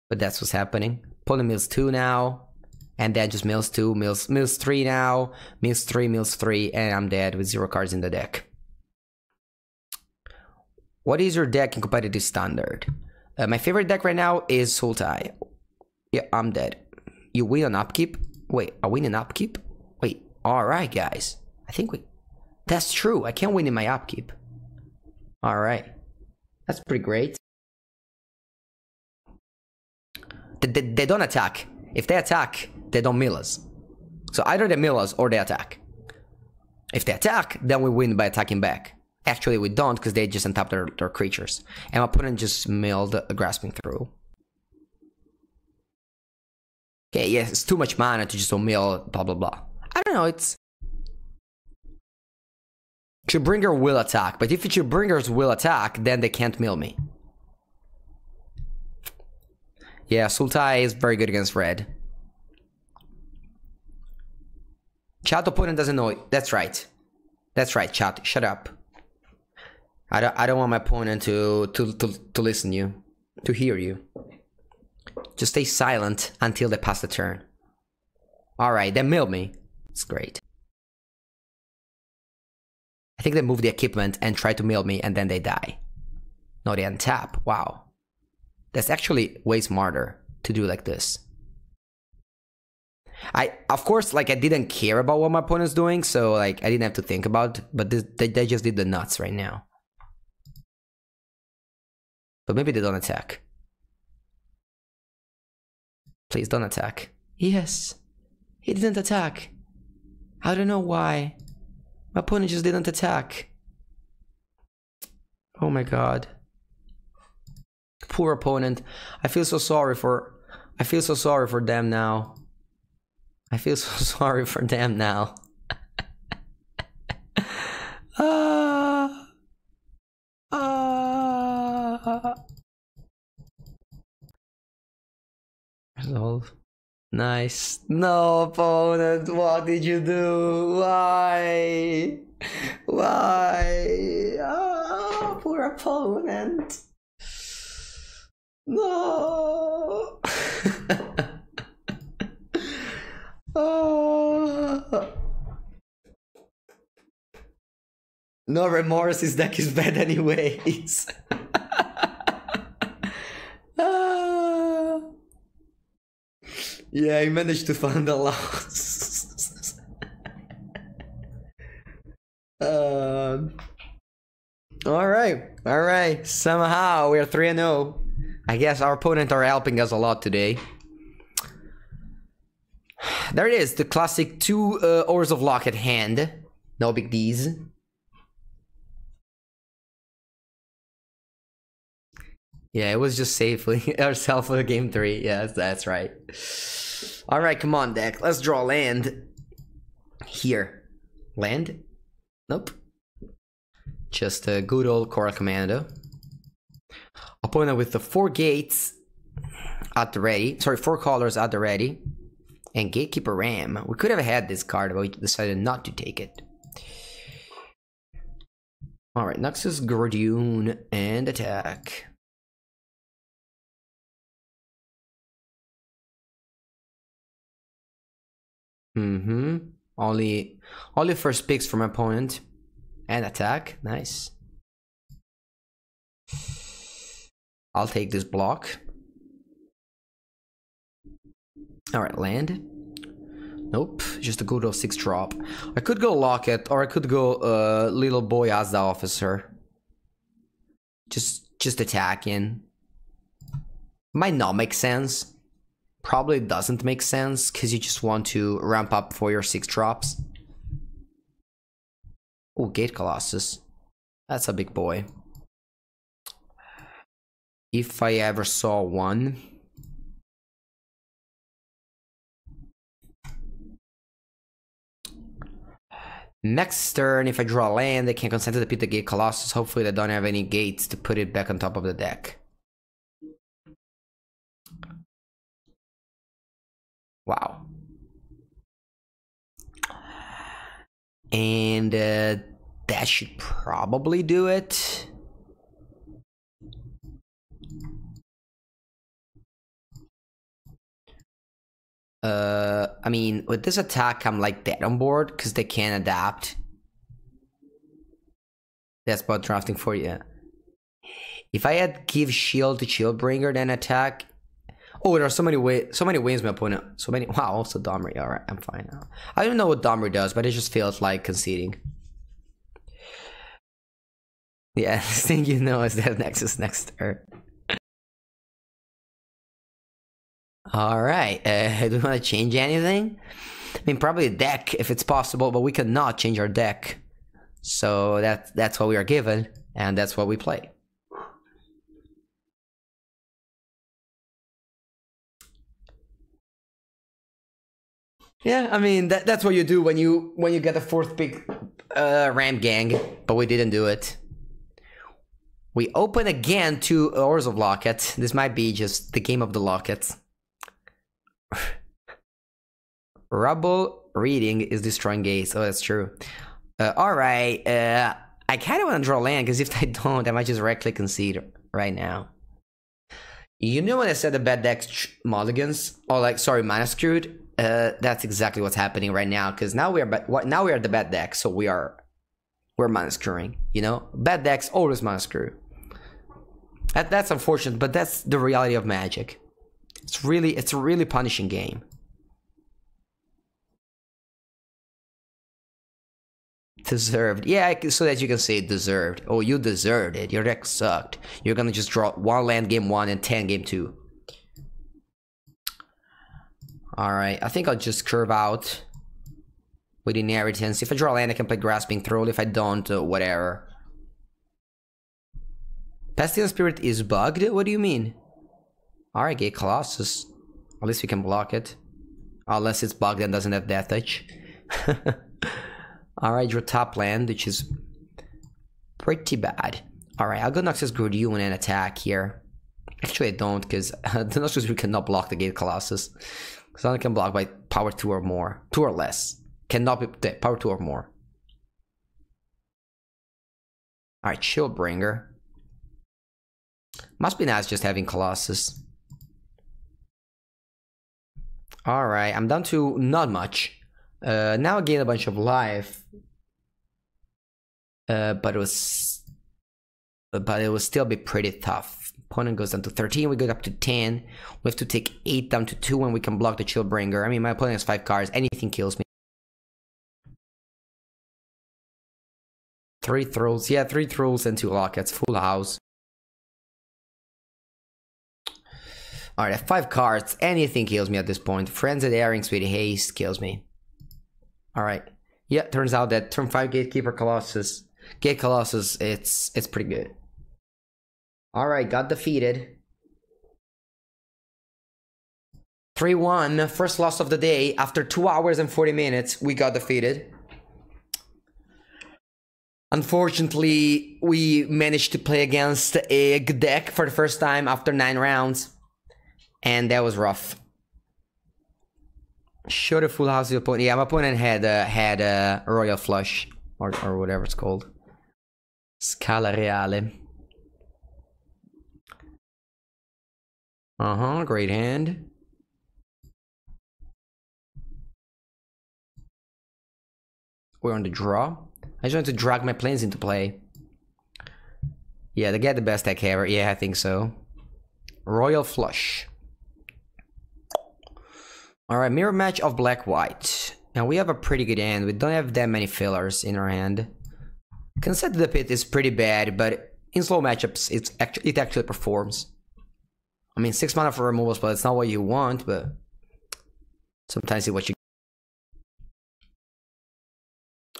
But that's what's happening. Opponent mills 2 now. And then just mills 2, mills 3 now. Mills 3, and I'm dead with 0 cards in the deck. What is your deck in competitive standard? My favorite deck right now is Sultai. Yeah, I'm dead. You win on upkeep? Wait, I win in upkeep? Wait, alright guys. I think that's true, I can't win in my upkeep. Alright. That's pretty great. They don't attack. If they attack, they don't mill us. So either they mill us or they attack. If they attack, then we win by attacking back. Actually, we don't, because they just untap their creatures. And my opponent just milled a Grasping Through. Okay, yes, it's too much mana to just mill, blah blah blah. I don't know, it's... Shieldbringer will attack, but if Shieldbringers will attack, then they can't mill me. Yeah, Sultai is very good against red. Chat opponent doesn't know it. That's right. That's right, chat. Shut up. I don't want my opponent to listen to hear you. Just stay silent until they pass the turn. Alright, they mill me. It's great. I think they move the equipment and try to mill me and then they die. No, they untap. Wow. That's actually way smarter to do like this. Of course, like, I didn't care about what my opponent's doing, so like I didn't have to think about it, but they just did the nuts right now. But maybe they don't attack. Please don't attack. Yes. He didn't attack. I don't know why. My opponent just didn't attack. Oh my god. Poor opponent. I feel so sorry for them now. I feel so sorry for them now. Resolve. Nice. No, opponent, what did you do? Why? Why? Ah, poor opponent. No. No remorse, his deck is bad anyways. Yeah, he managed to find a loss. Alright. Somehow we're 3-0. I guess our opponent are helping us a lot today. There it is, the classic 2 Ores of Luck at hand. No big D's. Yeah, it was just safely ourselves for game 3. Yes, that's right. Alright, come on, deck. Let's draw land. Here. Land? Nope. Just a good old Coral Commando. Opponent with the 4 gates at the ready. Sorry, 4 colors at the ready. And Gatekeeper Ram. We could have had this card, but we decided not to take it. Alright, Noxus Guardian and attack. Only first picks from my opponent. And attack. Nice. I'll take this block. Alright, land. Nope, just a good old 6 drop. I could go Locket, or I could go Little Boy as the Officer. just attacking. Might not make sense. Probably doesn't make sense because you just want to ramp up for your 6 drops. Oh, Gate Colossus. That's a big boy. If I ever saw one. Next turn, if I draw a land, I can consent to defeat the Gate Colossus. Hopefully they don't have any gates to put it back on top of the deck. Wow. And that should probably do it. I mean, with this attack, I'm like dead on board because they can't adapt. That's about drafting for you. If I had give shield to Shieldbringer, then attack. Oh, there are so many ways my opponent. So many. Wow, also Domri. All right, I'm fine now. I don't know what Domri does, but it just feels like conceding. Yeah, this thing you know is that Nexus next turn. All right, do we want to change anything? I mean, probably a deck if it's possible, but we cannot change our deck. So that's what we are given, and that's what we play. Yeah, I mean that's what you do when you get a 4th pick Ram Gang, but we didn't do it. We open again 2 Ores of Locket. This might be just the game of the Lockets. Rubble reading is destroying gates. Oh, that's true. Alright, I kind of want to draw land, because if I don't, I might just right-click concede right now. You know when I said the bad decks mulligans? Or like, sorry, mana screwed? That's exactly what's happening right now, because now we are the bad deck, so we're mana screwing, you know? Bad decks always mana screw. That's unfortunate, but that's the reality of Magic. It's a really punishing game. Deserved. Yeah, so that you can say deserved. Oh, you deserved it. Your deck sucked. You're gonna just draw 1 land game 1 and 10 game 2. Alright, I think I'll just curve out with Inheritance. If I draw land, I can play Grasping Thrall. If I don't, whatever. Pestilent Spirit is bugged? What do you mean? Alright, Gate Colossus. At least we can block it. Unless it's bugged and doesn't have Death Touch. Alright, draw top land, which is pretty bad. Alright, I'll go Noxus Grodune and attack here. Actually, I don't, because the Noxus Grodune cannot block the Gate Colossus. Because only can block by power 2 or more. 2 or less. Cannot be power 2 or more. Alright, Shieldbringer. Must be nice just having Colossus. Alright, I'm down to not much. Now I gain a bunch of life. But it will still be pretty tough. Opponent goes down to 13, we go up to 10. We have to take 8 down to 2 and we can block the Shieldbringer. I mean, my opponent has 5 cards, anything kills me. 3 Thralls, yeah, 3 Thralls and 2 Lockets, full house. Alright, I have 5 cards, anything kills me at this point. Frenzied Earrings with Haste kills me. Alright, yeah, turns out that turn 5 Gatekeeper Colossus. Gate Colossus, it's pretty good. Alright, got defeated. 3-1, first loss of the day. After 2 hours and 40 minutes, we got defeated. Unfortunately, we managed to play against a good deck for the first time after 9 rounds. And that was rough. Show the full house of your opponent. Yeah, my opponent had a Royal Flush. Or whatever it's called. Scala Reale. Great hand. We're on the draw. I just want to drag my planes into play. Yeah, they get the best deck ever. Yeah, I think so. Royal Flush. Alright, mirror match of black-white. Now we have a pretty good hand. We don't have that many fillers in our hand. Consent to the Pit is pretty bad, but in slow matchups, it actually performs. I mean, 6 mana for removal spell, it's not what you want, but sometimes it's what you...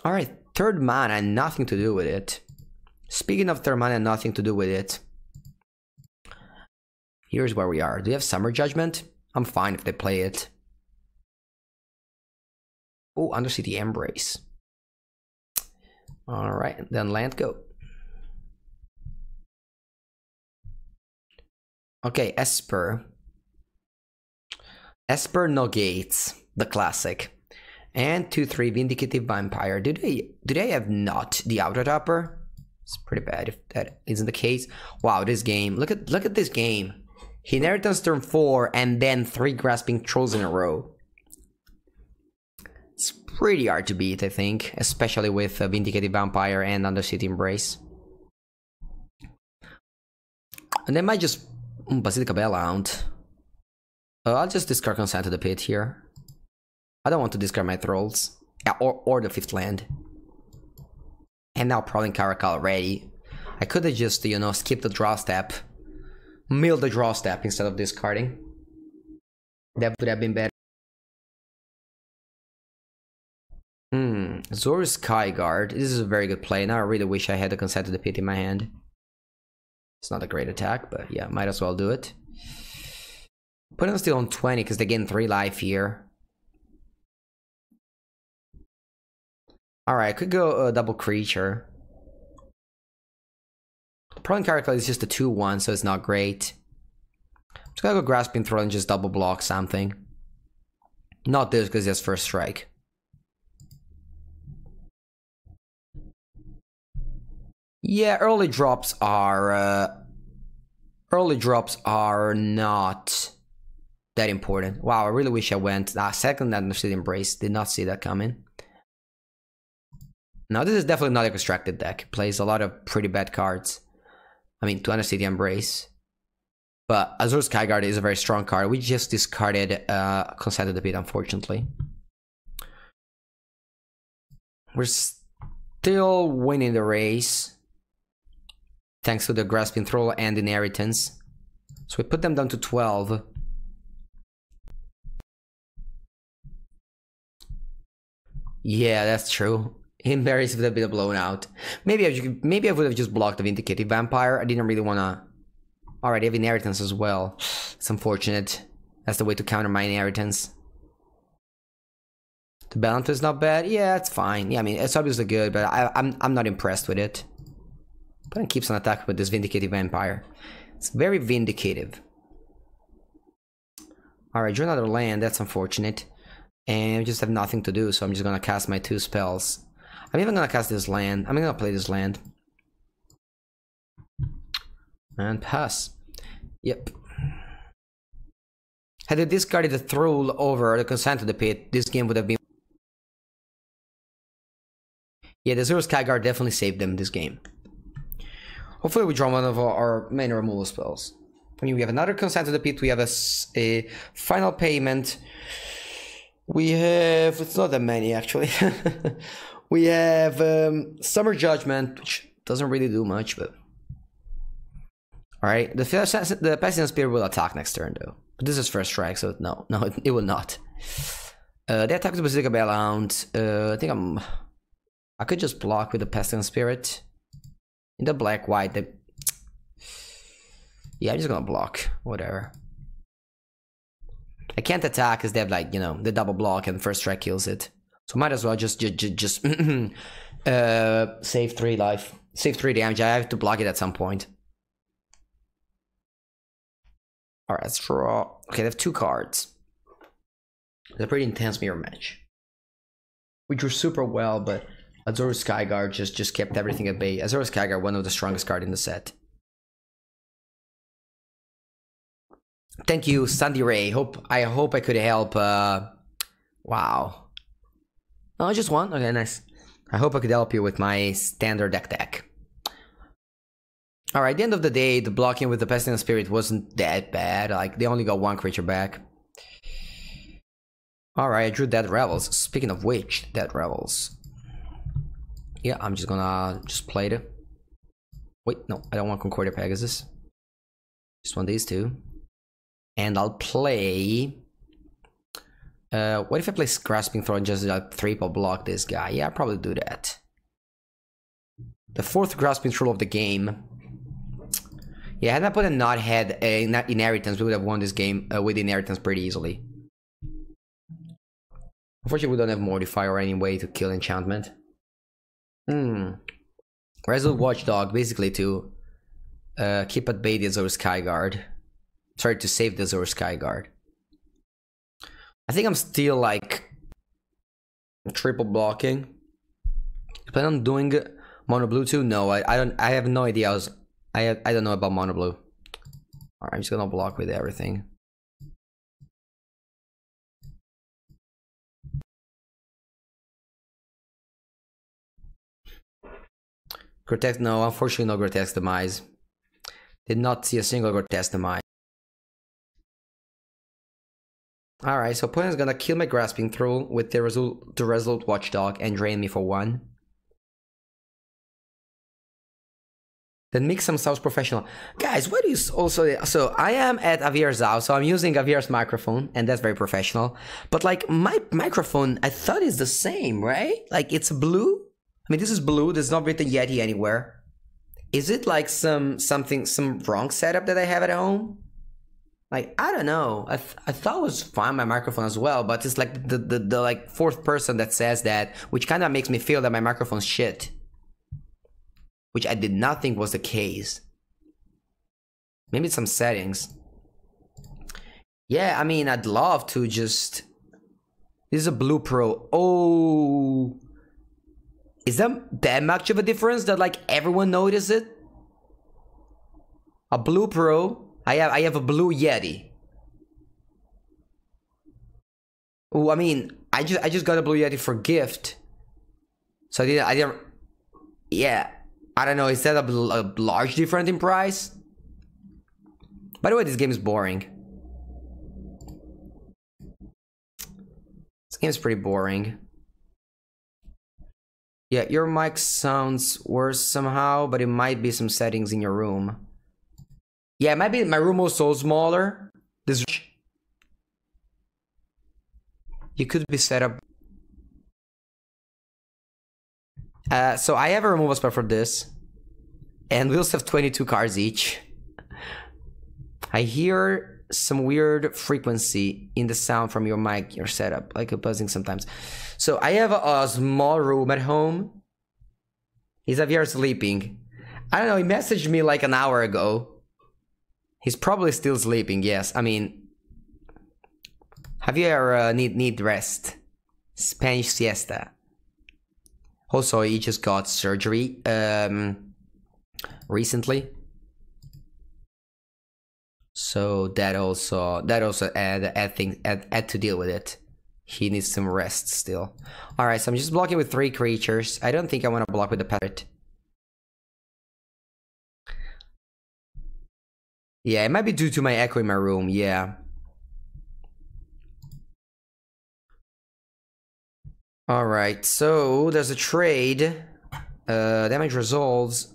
Alright, third mana, nothing to do with it. Speaking of third mana, nothing to do with it. Here's where we are. Do you have Summer Judgment? I'm fine if they play it. Oh, Undercity Embrace. Alright, then land go. Okay, Esper. Esper negates the classic. And 2/3 Vindicative Vampire. Do they have not the auto topper? It's pretty bad if that isn't the case. Wow, this game. Look at this game. He inheritance turn 4 and then 3 Grasping Trolls in a row. It's pretty hard to beat, I think, especially with Vindicative Vampire and Undercity Embrace. And they might just Basilica Bellhound. I'll just discard Consent to the Pit here. I don't want to discard my Trolls. Yeah, or the 5th land. And now Prowling Caracal already. I could have just, you know, skipped the draw step. Mill the draw step instead of discarding. That would have been better. Zor Skyguard. This is a very good play. Now I really wish I had the Consent to the Pit in my hand. It's not a great attack, but yeah, might as well do it. Put him still on 20 because they gain 3 life here. Alright, I could go double creature. Prowling Caracal is just a 2/1, so it's not great. I'm just gonna go Grasping Throw and just double block something. Not this because he has first strike. Yeah, early drops are not that important. Wow, I really wish I went second Undercity Embrace. Did not see that coming. Now this is definitely not a constructed deck. Plays a lot of pretty bad cards. I mean, to Undercity Embrace. But Azure Skyguard is a very strong card. We just discarded Consent to the Pit, unfortunately. We're still winning the race. Thanks to the Grasping Throw and Inheritance. So we put them down to 12. Yeah, that's true. Embarrassed would have been blown out. Maybe I would have just blocked the Vindicative Vampire. I didn't really want to... Alright, I have Inheritance as well. It's unfortunate. That's the way to counter my Inheritance. The balance is not bad. Yeah, it's fine. Yeah, I mean, it's obviously good, but I'm not impressed with it. But it keeps on attacking with this Vindicative Vampire. It's very vindicative. Alright, draw another land. That's unfortunate. And I just have nothing to do, so I'm just gonna cast my 2 spells. I'm even gonna cast this land. I'm gonna play this land. And pass. Yep. Had I discarded the Thrall over the Consent to the Pit, this game would have been... Yeah, the Zero Skyguard definitely saved them this game. Hopefully we draw one of our main removal spells. I mean, we have another Consent to the Pit, we have a final payment. We have... it's not that many, actually. We have Summer Judgment, which doesn't really do much, but... Alright, the Pestilent Spear will attack next turn, though. But this is first strike, so no, it will not. They attack the Basilica Bellhound. I think I could just block with the Pestilent Spirit. In the black-white, yeah, I'm just gonna block. Whatever. I can't attack because they have, like, you know, the double block and first strike kills it. So might as well just save 3 life. Save 3 damage. I have to block it at some point. Alright, let's draw. Okay, they have 2 cards. It's a pretty intense mirror match. We drew super well, but Azure Skyguard just kept everything at bay. Azure Skyguard, one of the strongest cards in the set. Thank you, Sandy Ray. I hope I could help. Wow. Oh, just one? Okay, nice. I hope I could help you with my standard deck. Alright, at the end of the day, the blocking with the Pestilent Spirit wasn't that bad. Like, they only got 1 creature back. Alright, I drew Dead Revels. Speaking of which, Dead Revels. Yeah, I'm just gonna play it. Wait, no, I don't want Concordia Pegasus. Just want these two. And I'll play... what if I play Grasping Throw and just triple block this guy? Yeah, I'll probably do that. The fourth Grasping Throw of the game. Yeah, had I put a Knothead Inheritance, we would have won this game with Inheritance pretty easily. Unfortunately, we don't have Mortify or any way to kill Enchantment. Resolute Watchdog, basically to keep at bay the Azure Skyguard. Sorry, to save the Azure Skyguard. I think I'm still like triple blocking. Plan on doing mono blue too? No, I don't. I have no idea. I don't know about mono blue. Alright, I'm just gonna block with everything. Grotesque, no, unfortunately no Grotesque Demise. Did not see a single Grotesque Demise. Alright, so opponent's gonna kill my Grasping Throw with the Resolute Watchdog and drain me for 1. Then mix some South Professional. Guys, what is also... So, I am at Javier's house, so I'm using Javier's microphone, and that's very professional. But, like, my microphone, I thought is the same, right? Like, it's blue? I mean, this is blue, there's not written Yeti anywhere. Is it, like, some wrong setup that I have at home? Like, I don't know. I thought it was fine, my microphone as well, but it's like the like, fourth person that says that, which kind of makes me feel that my microphone's shit. Which I did not think was the case. Maybe some settings. Yeah, I mean, I'd love to just... This is a Blue Pro. Oh... Is that much of a difference that, like, everyone noticed it? A Blue Pro. I have a Blue Yeti. Oh, I mean, I just got a Blue Yeti for gift. So I didn't... Yeah. I don't know, is that a large difference in price? By the way, this game is boring. This game is pretty boring. Yeah, your mic sounds worse somehow, but it might be some settings in your room. Yeah, it might be my room was so smaller. This... You could be set up... so I have a removal spell for this. And we also have 22 cards each. I hear some weird frequency in the sound from your mic, your setup, like a buzzing sometimes. So I have a small room at home. Is Javier sleeping? I don't know, he messaged me like an hour ago. He's probably still sleeping, yes. I mean, Javier need rest. Spanish siesta. Also, he just got surgery recently, so that also add to deal with it. He needs some rest still. All right, so I'm just blocking with 3 creatures. I don't think I want to block with the parrot. Yeah, it might be due to my echo in my room. Yeah. Alright, so there's a trade. Damage results.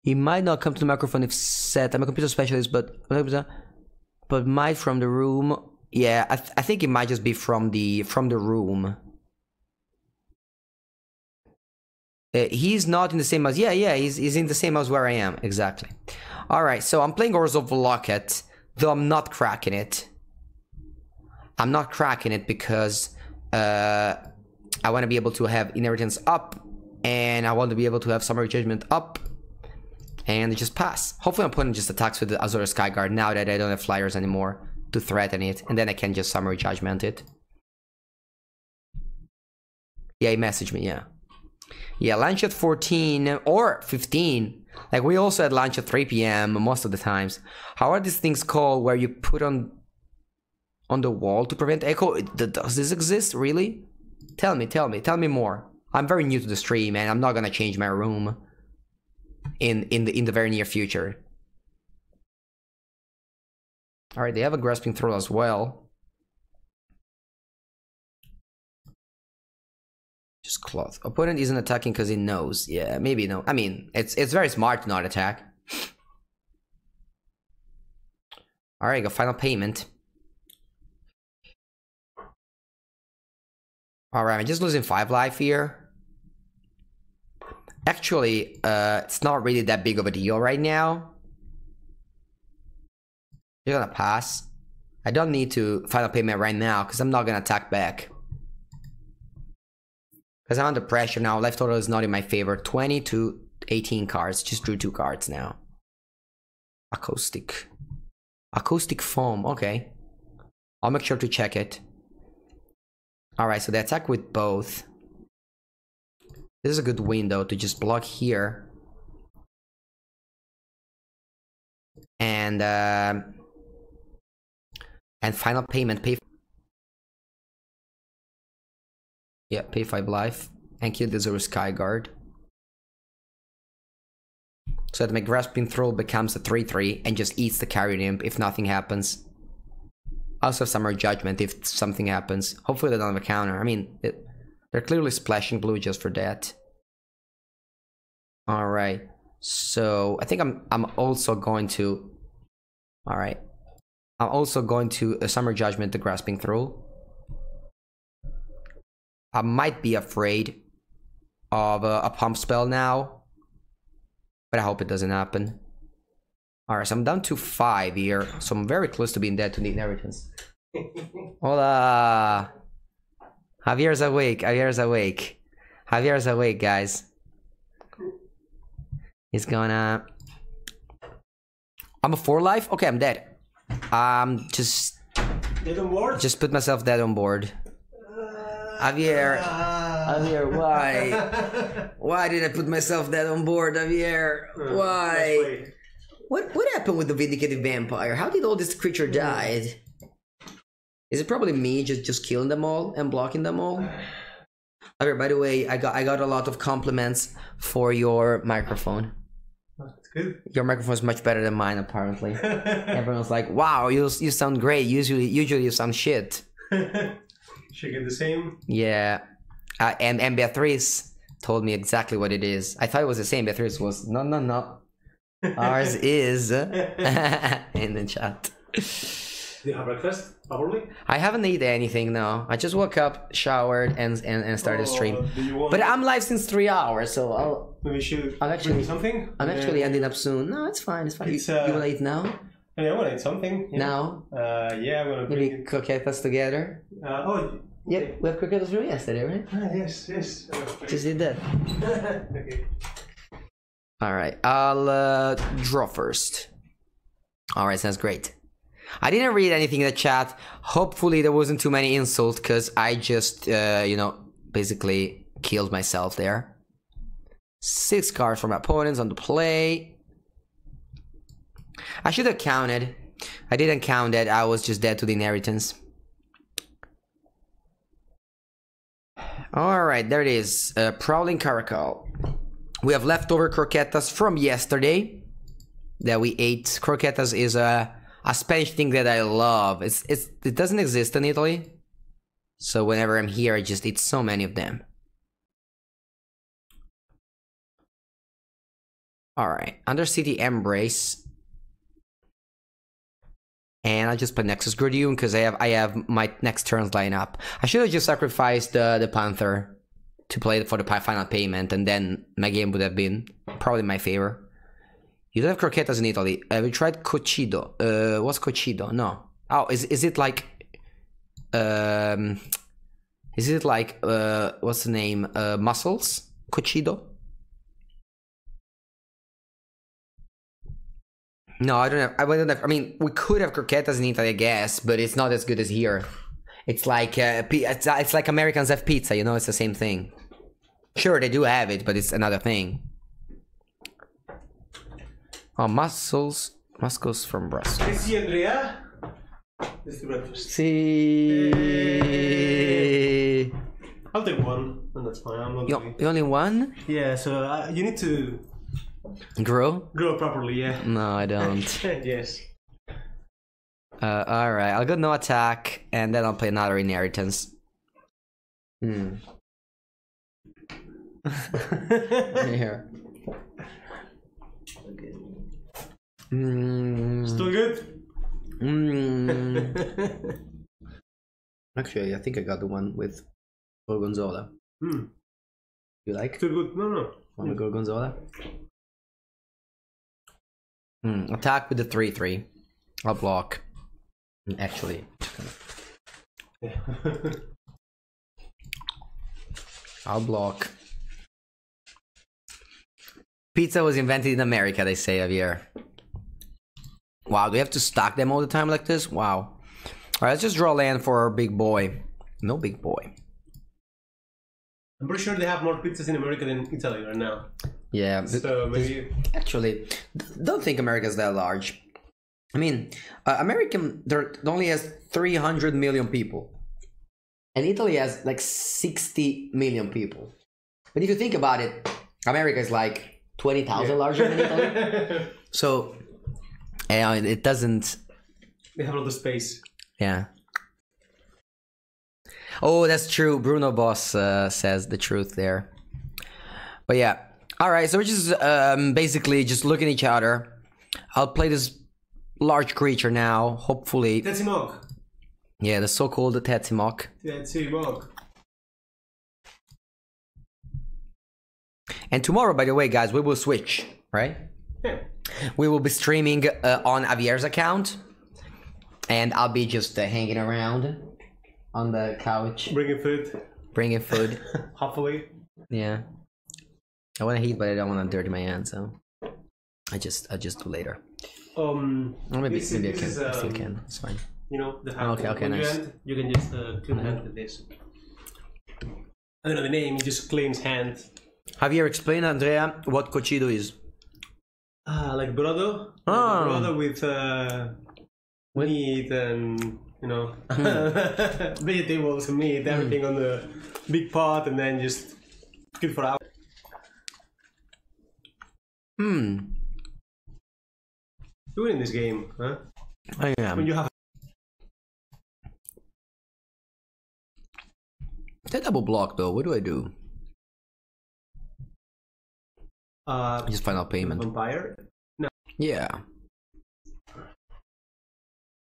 He might not come to the microphone if set. I'm a computer specialist, but might from the room. Yeah, I think it might just be from the room. He's not in the same house. Yeah, he's in the same house where I am. Exactly. Alright, so I'm playing Ores of Locket, though I'm not cracking it. I'm not cracking it because I want to be able to have Inheritance up, and I want to be able to have Summary Judgment up, and just pass. Hopefully my opponent just attacks with the Azure Skyguard now that I don't have flyers anymore to threaten it, and then I can just Summary Judgment it. Yeah, he messaged me, yeah. Yeah, lunch at 14 or 15. Like, we also had lunch at 3 p.m. most of the times. How are these things called where you put on the wall to prevent echo? Does this exist, really? Tell me more. I'm very new to the stream, and I'm not gonna change my room in the very near future. All right, they have a Grasping Throw as well. Just cloth. Opponent isn't attacking because he knows. Yeah, maybe no. I mean, it's very smart to not attack. Alright, go final payment. Alright, I'm just losing 5 life here. Actually, it's not really that big of a deal right now. You're gonna pass. I don't need to final payment right now because I'm not gonna attack back. Because I'm under pressure now. Life total is not in my favor. 20 to 18 cards. Just drew 2 cards now. Acoustic. Acoustic foam. Okay. I'll make sure to check it. Alright, so they attack with both. This is a good window to just block here. And final payment. Pay 5 life and kill the Zero Sky Guard. So that my Grasping Throw becomes a 3/3 and just eats the Carrion Imp if nothing happens. Also Summer Judgment if something happens. Hopefully they don't have a counter. I mean, they're clearly splashing blue just for that. Alright. So I think I'm also going to... Alright. I'm also going to Summer Judgment the Grasping Throw. I might be afraid of a pump spell now, but I hope it doesn't happen. Alright, so I'm down to 5 here, so I'm very close to being dead to the inheritance. Hola! Javier's awake, Javier's awake. Javier's awake, guys. He's gonna... I'm a 4 life? Okay, I'm dead. Just put myself dead on board. Javier, why? Why did I put myself dead on board, Javier? Why? What happened with the Vindicated Vampire? How did all this creature die? Is it probably me just killing them all and blocking them all? Javier, by the way, I got a lot of compliments for your microphone. That's good. Your microphone is much better than mine, apparently. Everyone's like, "Wow, you sound great. Usually you sound shit." Should get the same. Yeah, and Beatriz told me exactly what it is. I thought it was the same. Beatriz was no. Ours is in the chat. Do you have breakfast? Probably. I haven't eaten anything. No, I just woke up, showered, and started stream. But I'm live since 3 hours, so I'll. Maybe should. I'm actually something. I'm actually ending up soon. No, it's fine. It's fine. You wanna eat now? Yeah, I wanna eat something. Yeah. Now? Yeah, I'm gonna. Maybe croquetas together. Yeah, we have croquetas from yesterday, right? Yes. Just did that. Okay. Alright, I'll draw first. Alright, sounds great. I didn't read anything in the chat. Hopefully there wasn't too many insults, because I just, basically killed myself there. 6 cards from my opponents on the play. I should have counted. I didn't count that. I was just dead to the inheritance. Alright, there it is. Prowling Caracal. We have leftover croquetas from yesterday that we ate. Croquetas is a Spanish thing that I love. It doesn't exist in Italy, so whenever I'm here I just eat so many of them. Alright, Undercity Embrace. And I'll just put Nexus Gradune because I have my next turns line up. I should have just sacrificed the Panther to play for the final payment, and then my game would have been probably in my favor. You don't have croquetas in Italy. We tried cocido. What's cocido? No. Oh, is it like what's the name? Mussels? Cocido? No, I don't have. I mean, we could have croquetas in Italy, I guess, but it's not as good as here. It's like it's like Americans have pizza, you know. It's the same thing. Sure, they do have it, but it's another thing. Oh, mussels from Brussels. I see Andrea. This is the breakfast. See. I'll take one, and that's fine. I'm not. You only one? Yeah, so you need to grow properly. Yeah. No, I don't. Yes. All right. I'll go no attack, and then I'll play another inheritance. Here. Still good? Actually, I think I got the one with Gorgonzola. You like? Still good? No. Want the Gorgonzola? Attack with the 3/3. I'll block. Actually. Yeah. I'll block. Pizza was invented in America, they say, Javier. Wow, do we have to stack them all the time like this? Wow. Alright, let's just draw land for our big boy. No big boy. I'm pretty sure they have more pizzas in America than Italy right now. Yeah. So maybe... Actually, don't think America's that large. I mean, American there only has 300 million people. And Italy has like 60 million people. But if you think about it, America is like 20,000 larger than Italy. So, it doesn't... They have a lot of space. Yeah. Oh, that's true. Bruno Boss says the truth there. But yeah. Alright, so we're just basically just looking at each other. I'll play this large creature now, hopefully. Tetsimok. Yeah, the so-called Tetsimok. Tetsimok. And tomorrow, by the way, guys, we will switch, right? Yeah. We will be streaming on Javier's account. And I'll be just hanging around on the couch. Bringing food. Bringing food. Hopefully. Yeah. I want to eat, but I don't want to dirty my hands, so I just do later. Or maybe I still can. It's fine. You know the hand. Okay, when nice. you can just clean hand with this. I don't know the name. It just cleans hand. Javier, explain, Andrea, what cocido is. Like brodo. Ah. Like brodo with meat and vegetables and meat, everything on the big pot, and then just cook it for hours. You win this game, huh? I am. When you have That double block though, what do I do? Just final payment. Vampire? No. Yeah. I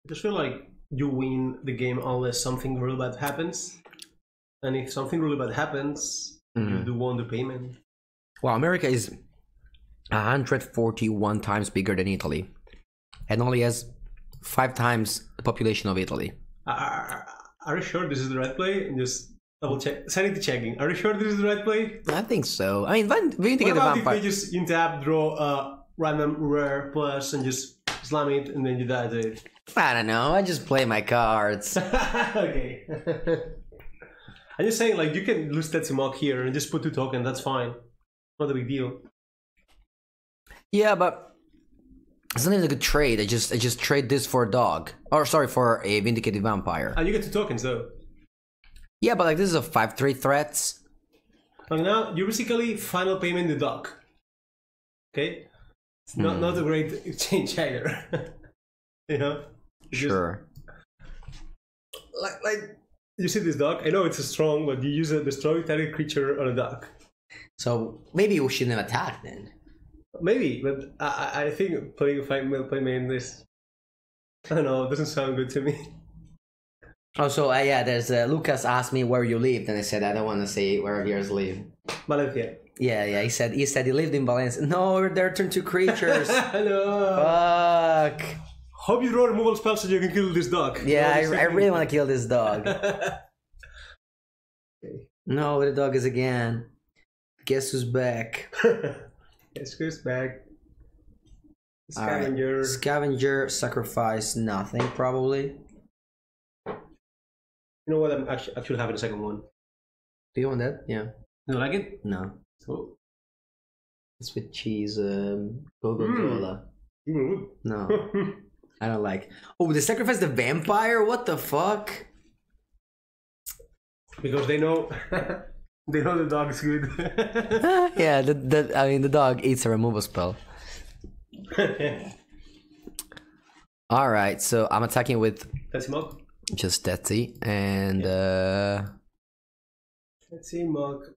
just feel like you win the game unless something really bad happens. And if something really bad happens, you do want the payment. Well, America is 141 times bigger than Italy. And only has 5 times the population of Italy. Are you sure this is the right play? And just double check. Sanity checking. Are you sure this is the right play? I think so. I mean, we need to What get the about vampire. if they just untap, draw a random rare plus and just slam it and then you die to it? I don't know. I just play my cards. Okay. I'm just saying, like, you can lose Tetsimok here and just put 2 tokens. That's fine. Not a big deal. Yeah, but it's not even a good trade. I just trade this for a dog. Or sorry, for a vindicated vampire. And you get 2 tokens though. Yeah, but like this is a 5/3 threat. Like now, you basically final payment the dog. Okay? It's not a great exchange either. You know? Sure. Like you see this dog, I know it's a strong, but you use a destroy target creature on a dog. So maybe we shouldn't have attacked then. Maybe, but I think playing 5 mil play main this, I don't know, it doesn't sound good to me. Oh, so yeah, there's Lucas asked me where you lived, and I said I don't want to say where yours live. Valencia. Yeah, he said he lived in Valencia. No, they're turned to creatures. No. Fuck. Hope you draw removal spell so you can kill this dog. Yeah, I really want to kill this dog. No, the dog is again. Guess who's back? Guess who's back? Alright. Scavenger. Scavenger, sacrifice, nothing probably. You know what? I'm actually having a second one. Do you want that? Yeah. You like it? No. So. It's with cheese, Gorgonzola. No. I don't like. Oh, they sacrifice the vampire? What the fuck? Because they know they know the dog's good. Yeah, I mean the dog eats a removal spell. Alright, so I'm attacking with Tetsimok. just Tetsi and Tetsimok.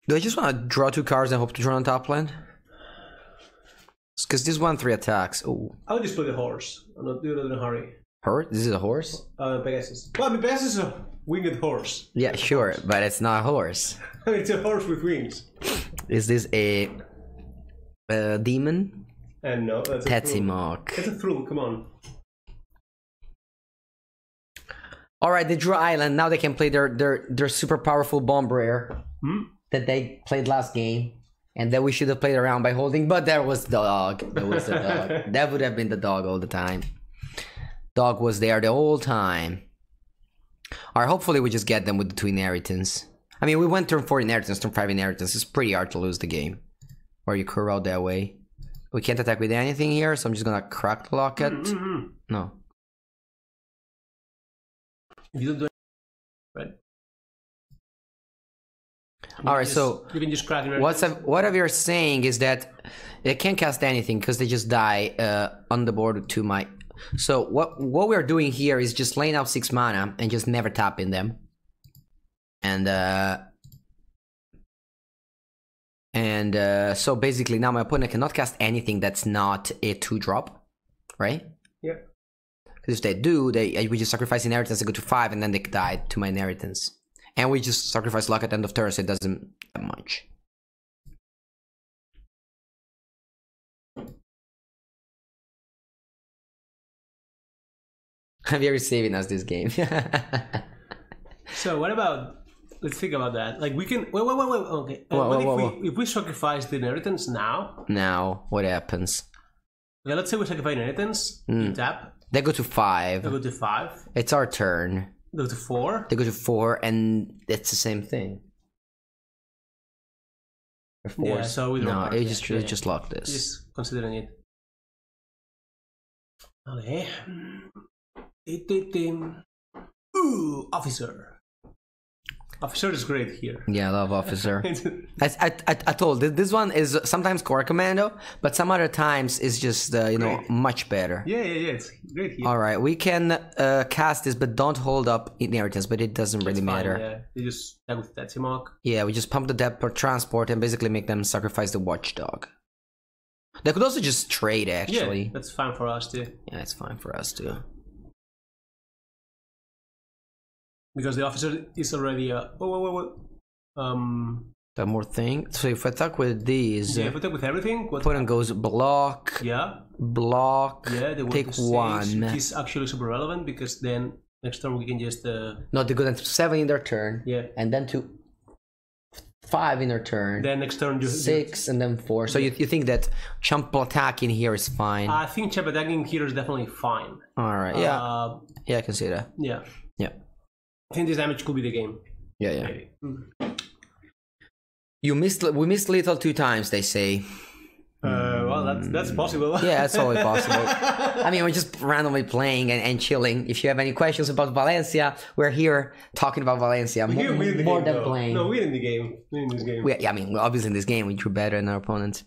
Do I just want to draw 2 cards and hope to draw on top land? Because this 1/3 attacks. Oh. I would just play the horse. I'm not doing it in a hurry. Horse? This is a horse? Pegasus. Well, I mean, Pegasus is a winged horse. Yeah, sure, but it's not a horse. It's a horse with wings. Is this a demon? And no, that's a Tetsimok. It's a thrill, come on. Alright, they draw island. Now they can play their super powerful bomb rare that they played last game. And that we should have played around by holding, but there was the dog. There was the dog. That would have been the dog all the time. Dog was there the whole time. Alright, hopefully we just get them with the 2 inheritance. I mean, we went turn 4 inheritance, turn 5 inheritance. It's pretty hard to lose the game. Or you curve out that way. We can't attack with anything here, so I'm just gonna crack the locket. No. You don't do it, right? Alright, so you can just crack what you're saying is that they can't cast anything because they just die on the board to my. So what we're doing here is just laying out 6 mana and just never tapping them. And so basically now my opponent cannot cast anything that's not a 2-drop, right? Yeah. Because if they do, we just sacrifice inheritance and go to 5, and then they die to my inheritance. And we just sacrifice luck at the end of turn, so it doesn't that much. Javier is saving us this game. So what about? Let's think about that. Like we can. Wait. Okay. If we sacrifice the inheritance now? Now what happens? Okay, let's say we sacrifice inheritance. You tap. They go to 5. They go to 5. It's our turn. They go to 4. They go to 4, and it's the same thing. Yeah, so we don't. No, you just lock this. Just considering it. Okay. Ooh, officer. Officer is great here. Yeah, I love officer. I told this one is sometimes core commando, but some other times is just much better. Yeah, it's great here. All right, we can cast this, but don't hold up inheritance. But it doesn't really matter. Yeah, you just tag with Tetsimok. Yeah, we just pump the depth per transport and basically make them sacrifice the watchdog. They could also just trade actually. Yeah, that's fine for us too. Yeah, it's fine for us too. Because the officer is already The more thing. So if I attack with these, if I attack with everything, opponent goes block. Yeah. Block. Yeah, they take 1. Which is actually super relevant because then next turn we can just. No, they go down to 7 in their turn. Yeah. And then to 5 in their turn. Then next turn you 6 and then 4. So you think that chump attack in here is fine? I think chump attacking here is definitely fine. All right. Yeah. Yeah, I can see that. Yeah. Yeah. I think this damage could be the game. Yeah. Maybe. We missed lethal 2 times, they say. Well, that's possible. Yeah, that's always possible. I mean, we're just randomly playing and chilling. If you have any questions about Valencia, we're here talking about Valencia more than playing. No, we're in the game. We're in this game. I mean, obviously in this game we drew better than our opponents.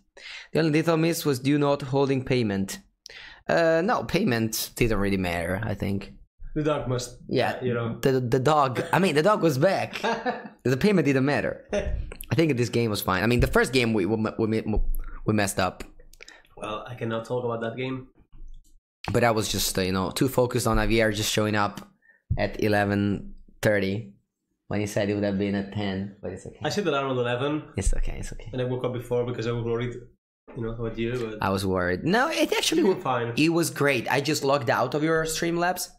The only lethal miss was due not holding payment. No, payment didn't really matter, I think. The dog must. Yeah, the dog. I mean, the dog was back. The payment didn't matter. I think this game was fine. I mean, the first game we messed up. Well, I cannot talk about that game. But I was just too focused on Javier just showing up at 11:30 when he said it would have been at 10. But it's okay. I said alarm at 11. It's okay. It's okay. And I woke up before because I was worried. About you. But I was worried. No, it actually was fine. It was great. I just logged out of your Streamlabs.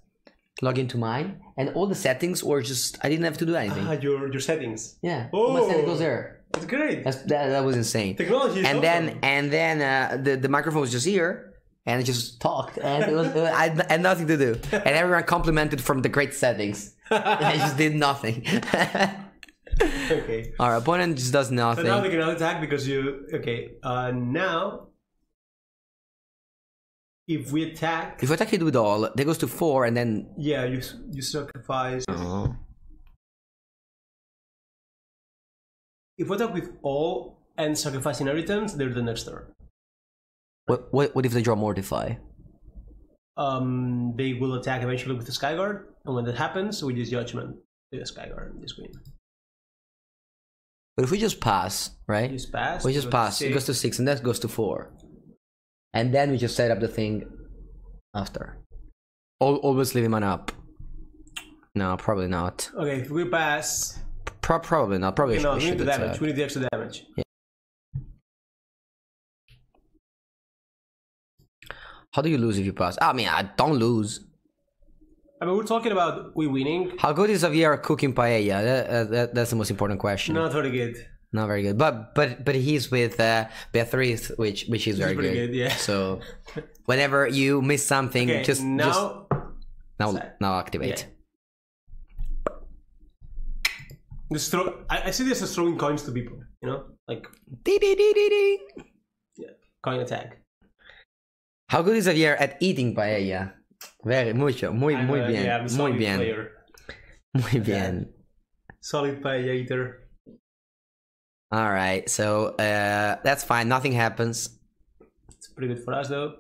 Log into mine, and all the settings were just. I didn't have to do anything. Your settings. Yeah. Oh, my settings was there. That's great. That was insane. Technology. Is awesome. then the microphone was just here, and it just talked, and it was I had nothing to do, and everyone complimented from the great settings. I just did nothing. Okay. Our opponent just does nothing. So now they cannot attack because you. Okay. Now. If we attack it with all, that goes to 4, and then you sacrifice. Oh. If we attack with all and sacrifice inheritance, they're the next turn. What if they draw Mortify? They will attack eventually with the Skyguard, and when that happens, we use Judgment to the Skyguard and just win. But if we just pass, right? Just pass. We just pass. It goes to 6, and that goes to 4. And then we just set up the thing after. Always leave him on up. No, probably not. Okay, if we pass... Probably not. Probably no, we need the damage. We need the extra damage. Yeah. How do you lose if you pass? I mean, I don't lose. I mean, we're talking about we winning. How good is Javier cooking paella? That's the most important question. Not very good. Not very good. But he's with Beatriz, which is very good. Yeah. So whenever you miss something, okay, now activate. Yeah. Just throw. I see this as throwing coins to people. You know, like Dee, dee, dee, dee, dee. Yeah, coin attack. How good is Javier at eating paella? Very mucho, muy bien, yeah, muy bien, player. muy bien. Solid paella eater. All right, so that's fine. Nothing happens. It's pretty good for us though.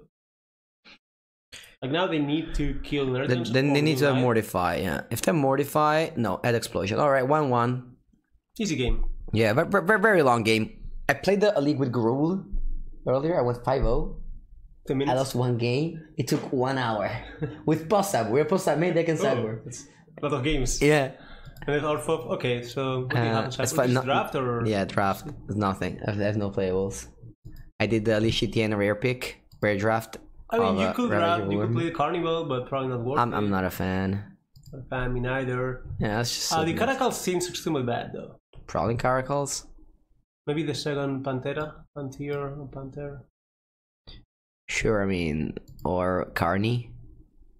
Like now they need to kill Nerds. Then they need to mortify. Yeah, if they mortify, no, add explosion. All right, 1-1. Easy game. Yeah, very long game. I played a league with Gruul earlier. I went 5-0. I lost 1 game. It took 1 hour with post-up. We're post-up main deck and sideboard. It's a lot of games. Yeah. And it's all for okay. So what do you have in sideboard? Draft or draft? Nothing. There's no playables. I did the Lishitian rare pick, rare draft. I mean, you could draft. You could play the Carnival, but probably not worth. I'm not a fan. Not a fan, me neither. Yeah, that's just. The Caracal seems extremely bad though. Prowling Caracals. Maybe the second Pantera. Sure, I mean, or Carney.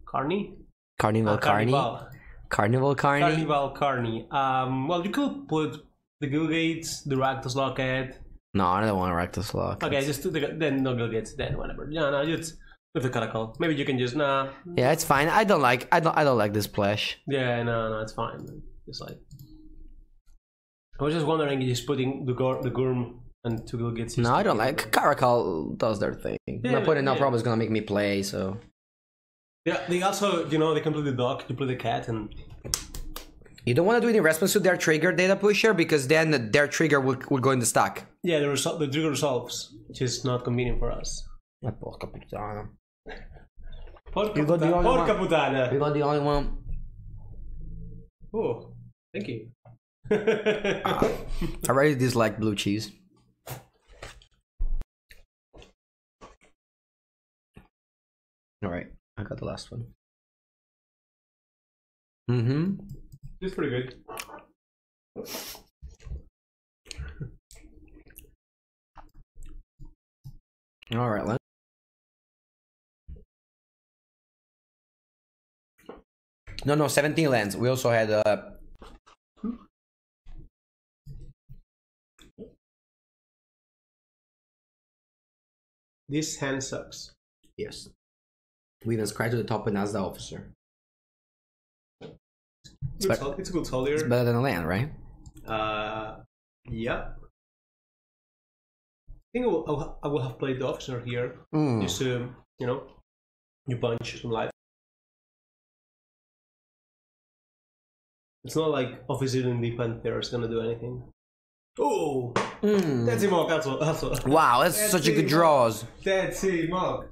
Carney? Carnival Carney. Carnival Carney. Carnival Carney. Well, you could put the Gilgates, the Rakdos Locket. No, I don't want Rakdos Locket. Okay, just do then no Gilgates, then whatever. No, just with the Caracal. Maybe you can just Yeah, it's fine. I don't like this splash. Yeah, no, it's fine. Just like I was just wondering, just putting the Gurm and 2 Gilgates. No, I don't like. Caracal does their thing. Yeah, no point in problem is gonna make me play, so. Yeah, they also, they can play the dog, you play the cat, and... You don't want to do it in response to their trigger data pusher, because then their trigger will go in the stack. Yeah, the trigger resolves, which is not convenient for us. Porca puttana. Porca puttana. You got the only one. Oh, thank you. I really dislike blue cheese. Alright, I got the last one. It's pretty good. Alright, let's... No, 17 lands. We also had This hand sucks. Yes. We even scratch to the top with Nazda Officer. It's a good soldier. It's better than a land, right? Yeah. I think I will have played the Officer here. Just you punch some life. It's not like Officer in the Panther is gonna do anything. Oh! That's a mock, that's what. Wow, that's such a good draws. That's a mock.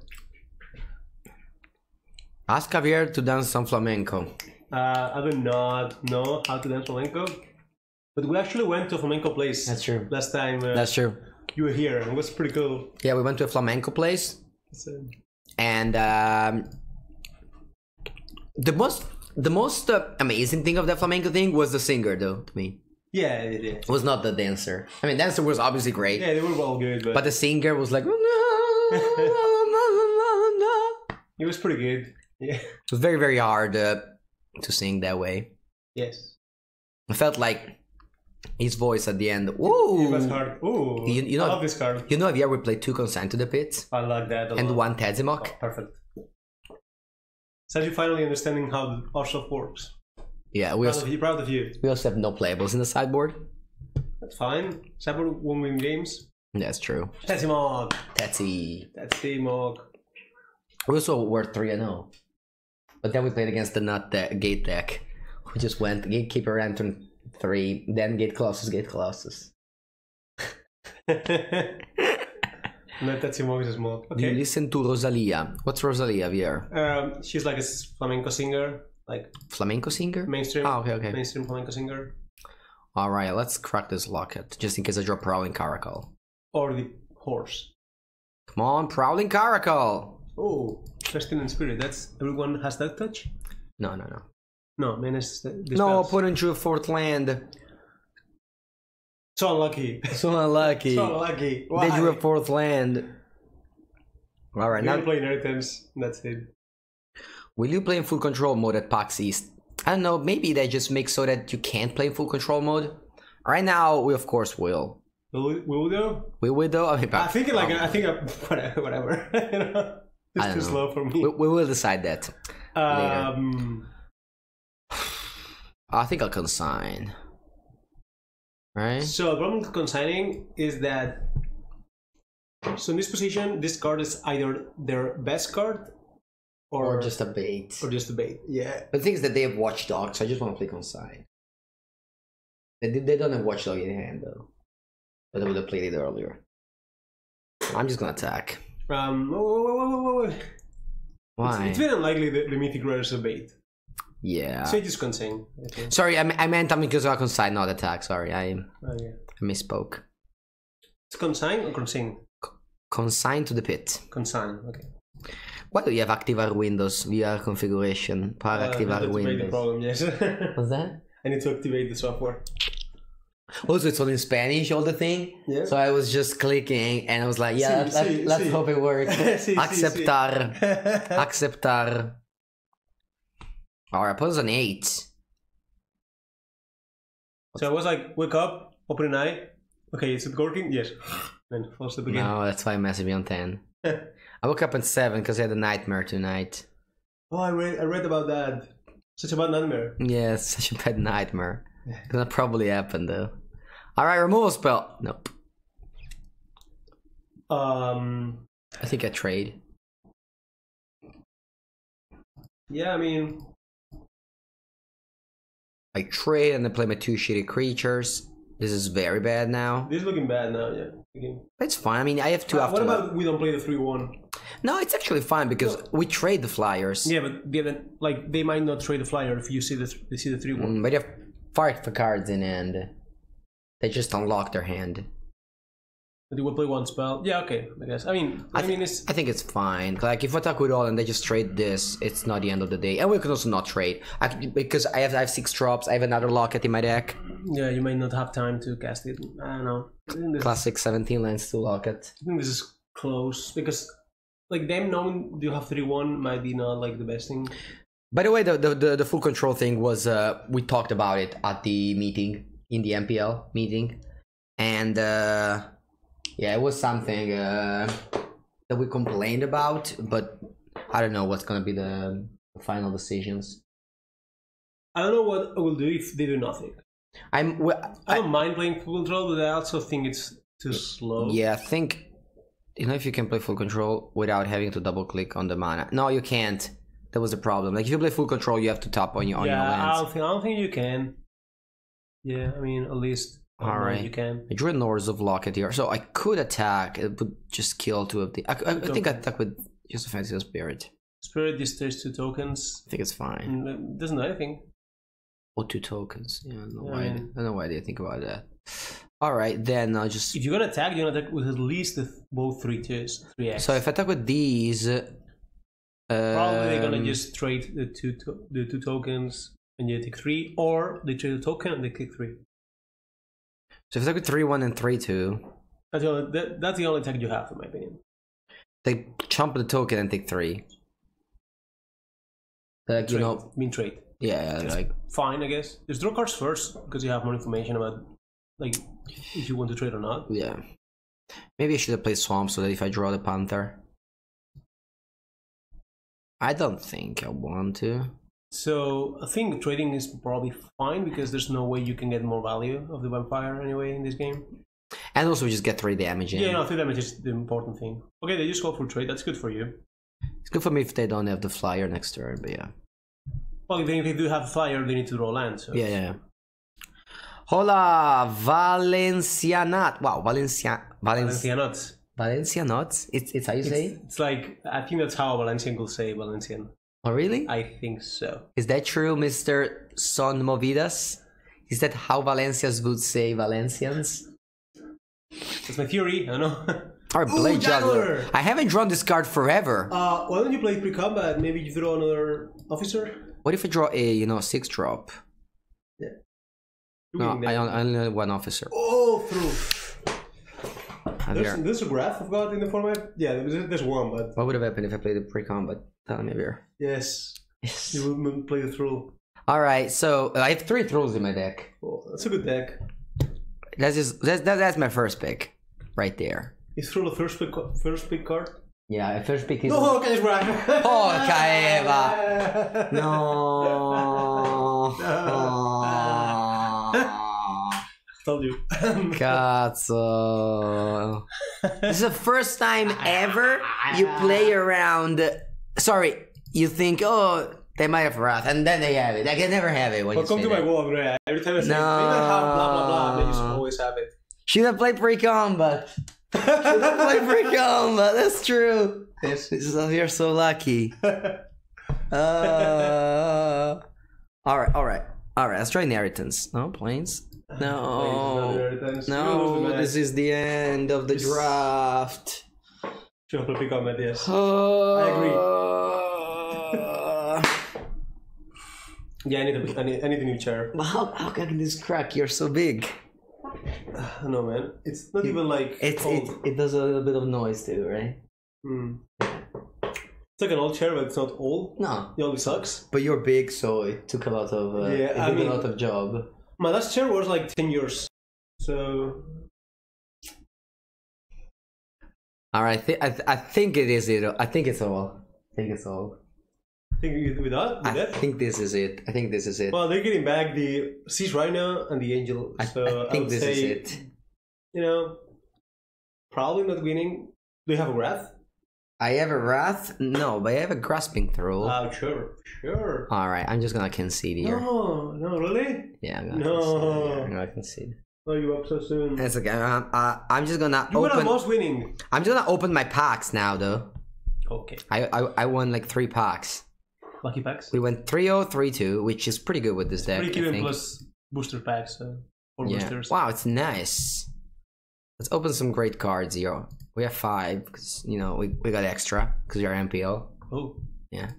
Ask Javier to dance some flamenco. I do not know how to dance flamenco, but we actually went to a flamenco place. That's true. Last time. That's true. You were here, and it was pretty cool. Yeah, we went to a flamenco place, and the most amazing thing of that flamenco thing was the singer, though, to me. Yeah, it did. It was not the dancer. I mean, dancer was obviously great. Yeah, they were all good, but the singer was like. It was pretty good. Yeah. It was very, very hard to sing that way. Yes. I felt like his voice at the end. Ooh. It was hard. Ooh. You know, I love this card. You know, Javier, we played 2 Consign to the Pit. I like that a lot. And 1 Tedzimok. Oh, perfect. So you're finally understanding how the Orsov works. Yeah, proud of you. We also have no playables in the sideboard. That's fine. Sideboard won't win games. That's true. Tedzimok. Tedzimok. We also were 3-0. But then we played against the gate deck. We just went Gatekeeper, Lantern 3, then Gate Colossus. Not that Simone is small. Do you Okay. listen to Rosalia? What's Rosalia here? She's like a flamenco singer, like Flamenco singer? mainstream. Oh, okay. Mainstream flamenco singer. All right, let's crack this locket, just in case I drop Prowling Caracal. Or the horse. Come on, Prowling Caracal! Oh, Trusting in Spirit. That's everyone has that touch. No. No, menace the No, spells. put into a fourth land. So unlucky. So unlucky. So unlucky. Why? They drew a fourth land. All right, Now now play inheritance. That's it. will you play in full control mode at PAX East? I don't know. Maybe they just make so that you can't play in full control mode. Right now, we of course will. Will we do? We will though. I mean, I think whatever. You know, I it's don't too know. slow for me. We will decide that. I think I'll consign. Right? So the problem with consigning is that so in this position, this card is either their best card Or just a bait. a bait. Yeah. But the thing is that they have Watchdog, so I just want to play consign. They don't have Watchdog in hand though. But I would have played it earlier. I'm just gonna attack. Wait. Why? It's very unlikely that the mythic rare is a bait. Yeah. So just consign. Okay. Sorry, I meant because I consign, not attack. Sorry, I Okay. misspoke. It's consign or consign? Consign to the pit. Consign. Okay. Why do you have activar Windows VR configuration? Para activar That's the Windows. problem. Yes. What's that? I need to activate the software. Also, it's all in Spanish, all the thing. Yeah. So I was just clicking, and I was like, "Yeah, let's hope it works." Aceptar, aceptar. Alright, put us on 8. So I was like, wake up, open an eye. Okay, is it working? Yes. Then fall asleep again. No, that's why I messaged me on 10. I woke up at 7 because I had a nightmare tonight. Oh, I read about that. Such a bad nightmare. Yeah, it's such a bad nightmare. Gonna probably happen though. Alright, removal spell. Nope. I think I trade. Yeah, I mean, I trade and I play my 2 shitty creatures. This is very bad now. this is looking bad now. Yeah. Okay. It's fine. I mean, I have 2 after. What about we don't play the 3/1? No, it's actually fine because we trade the flyers. Yeah, but given like they might not trade the flyer if you see the 3/1. But you have 5 cards in hand. They just unlock their hand. But you will play 1 spell. Yeah, okay. I guess. I mean, it's I think it's fine. Like if I attack with all and they just trade this, it's not the end of the day. And we can also not trade because I have 6 drops. I have another locket in my deck. yeah, you might not have time to cast it. I don't know. Classic 17 lands to locket. I think this is close because like them knowing you have 3/1 might be not like the best thing. By the way, the full control thing was we talked about it at the meeting in the MPL meeting, and yeah, it was something that we complained about, but I don't know what's gonna be the final decisions. I don't know what I will do if they do nothing. I don't mind playing full control, but I also think it's too slow. Yeah, I think you know if you can play full control without having to double click on the mana. No, you can't. That was the problem. Like if you play full control, you have to tap on your lands. I don't think you can. Yeah, I mean at least. All right, you can. I drew a Norse of Locket here, so I could attack. It would just kill 2 of the. I think I attack with just a Fantasy Spirit. Spirit destroys 2 tokens. I think it's fine. It doesn't do anything. Or 2 tokens. Yeah, I don't know Yeah, why. I I mean- don't know why they think about that. All right, then I'll just. If you're gonna attack, you're gonna attack with at least both 3/2s, 3x. So if I attack with these, probably they're gonna just trade the two tokens and you take 3, or they trade a token and they take 3. So if I attack with 3/1 and 3/2, That's the only attack you have, in my opinion. they chump the token and take 3. Like you know, Trade. yeah, Just like fine, I guess. Just draw cards first because you have more information about like if you want to trade or not. yeah. Maybe I should have played Swamp so that if I draw the Panther. I don't think I want to. So I think trading is probably fine because there's no way you can get more value of the vampire anyway in this game. And also we just get 3 damage in. Yeah, no, 3 damage is the important thing. Okay, they just go for trade. That's good for you. It's good for me if they don't have the flyer next turn, but yeah. Well, if they do have fire, they need to draw land. So Yeah. Hola, Valencianat. Wow, Valencianots. Valencianots? It's how you say? It's like, I think that's how a Valencian will say Valencian. Oh, really? I think so. Is that true, Mr. Son Movidas? Is that how Valencians would say Valencians? That's my theory, I don't know. Or Blade Juggler. I haven't drawn this card forever. Why don't you play pre-combat? Maybe you draw another officer? What if I draw a, 6-drop? Yeah. No, I only have one officer. Oh, through. There's a graph I've got in the format. Yeah, there's one, but... What would have happened if I played the pre-combat? Tell me here. Yes. You would play the through. Alright, so I have 3 throws in my deck. Oh, that's a good deck. That's my first pick. Right there. Is through the first pick card? Yeah, first pick is... No, okay, it's right. Porca Eva! No! Told you. Cazzo. This is the first time ever you play around... Sorry, you think, oh, they might have Wrath, and then they have it. I can never have it when you come to my wall, Andrea. Every time I say, maybe I have blah, blah, blah, they just always have it. Should have played pre-combat. Should have played pre-combat. That's true. You're so lucky. Alright. Let's try Inheritance. No, Plains. No, this is the end of the draft. Should have played pre-combat, yes. I agree. Yeah, I need a new chair. How can this crack? You're so big. No, man. It's not even like it does a little bit of noise too, right? It's like an old chair, but it's not old. No, it only sucks. But you're big, so it took a lot of a lot of job. My last chair was like 10 years, so. All right, I think it is it. I think it's all. I think it's all. With that? I think this is it. Well, they're getting back the Seas Rhino and the Angel. So I think this is it. Probably not winning. Do you have a Wrath? I have a Wrath? No, but I have a Grasping Throw. Oh, sure. Alright, I'm just gonna concede here. No, really? Yeah, I'm gonna concede. Oh, you up so soon? It's okay. I'm just gonna you open... most winning. I'm just gonna open my packs now, though. Okay. I won like 3 packs. Lucky packs? We went 3-0, 3-2, which is pretty good with this deck. Pretty even plus booster packs. Or boosters. Wow, it's nice. Let's open some great cards here. We have 5, because, we got extra, because we are MPL. Oh. Yeah.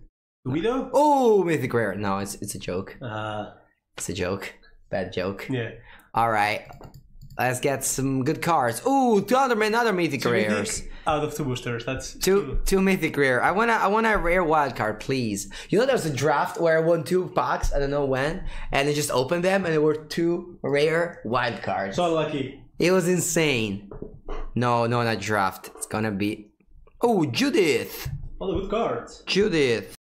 Do we though? Oh, Mythic Rare. No, it's a joke. It's a joke. Bad joke. Yeah. Alright. Let's get some good cards. Ooh, another Mythic Rares. Out of 2 boosters, that's two Mythic Rare. I want a rare wild card, please. There was a draft where I won 2 packs, I don't know when, and I just opened them and there were 2 rare wild cards. So lucky. It was insane. No, not draft. It's gonna be... Oh, Judith! All the good cards. Judith.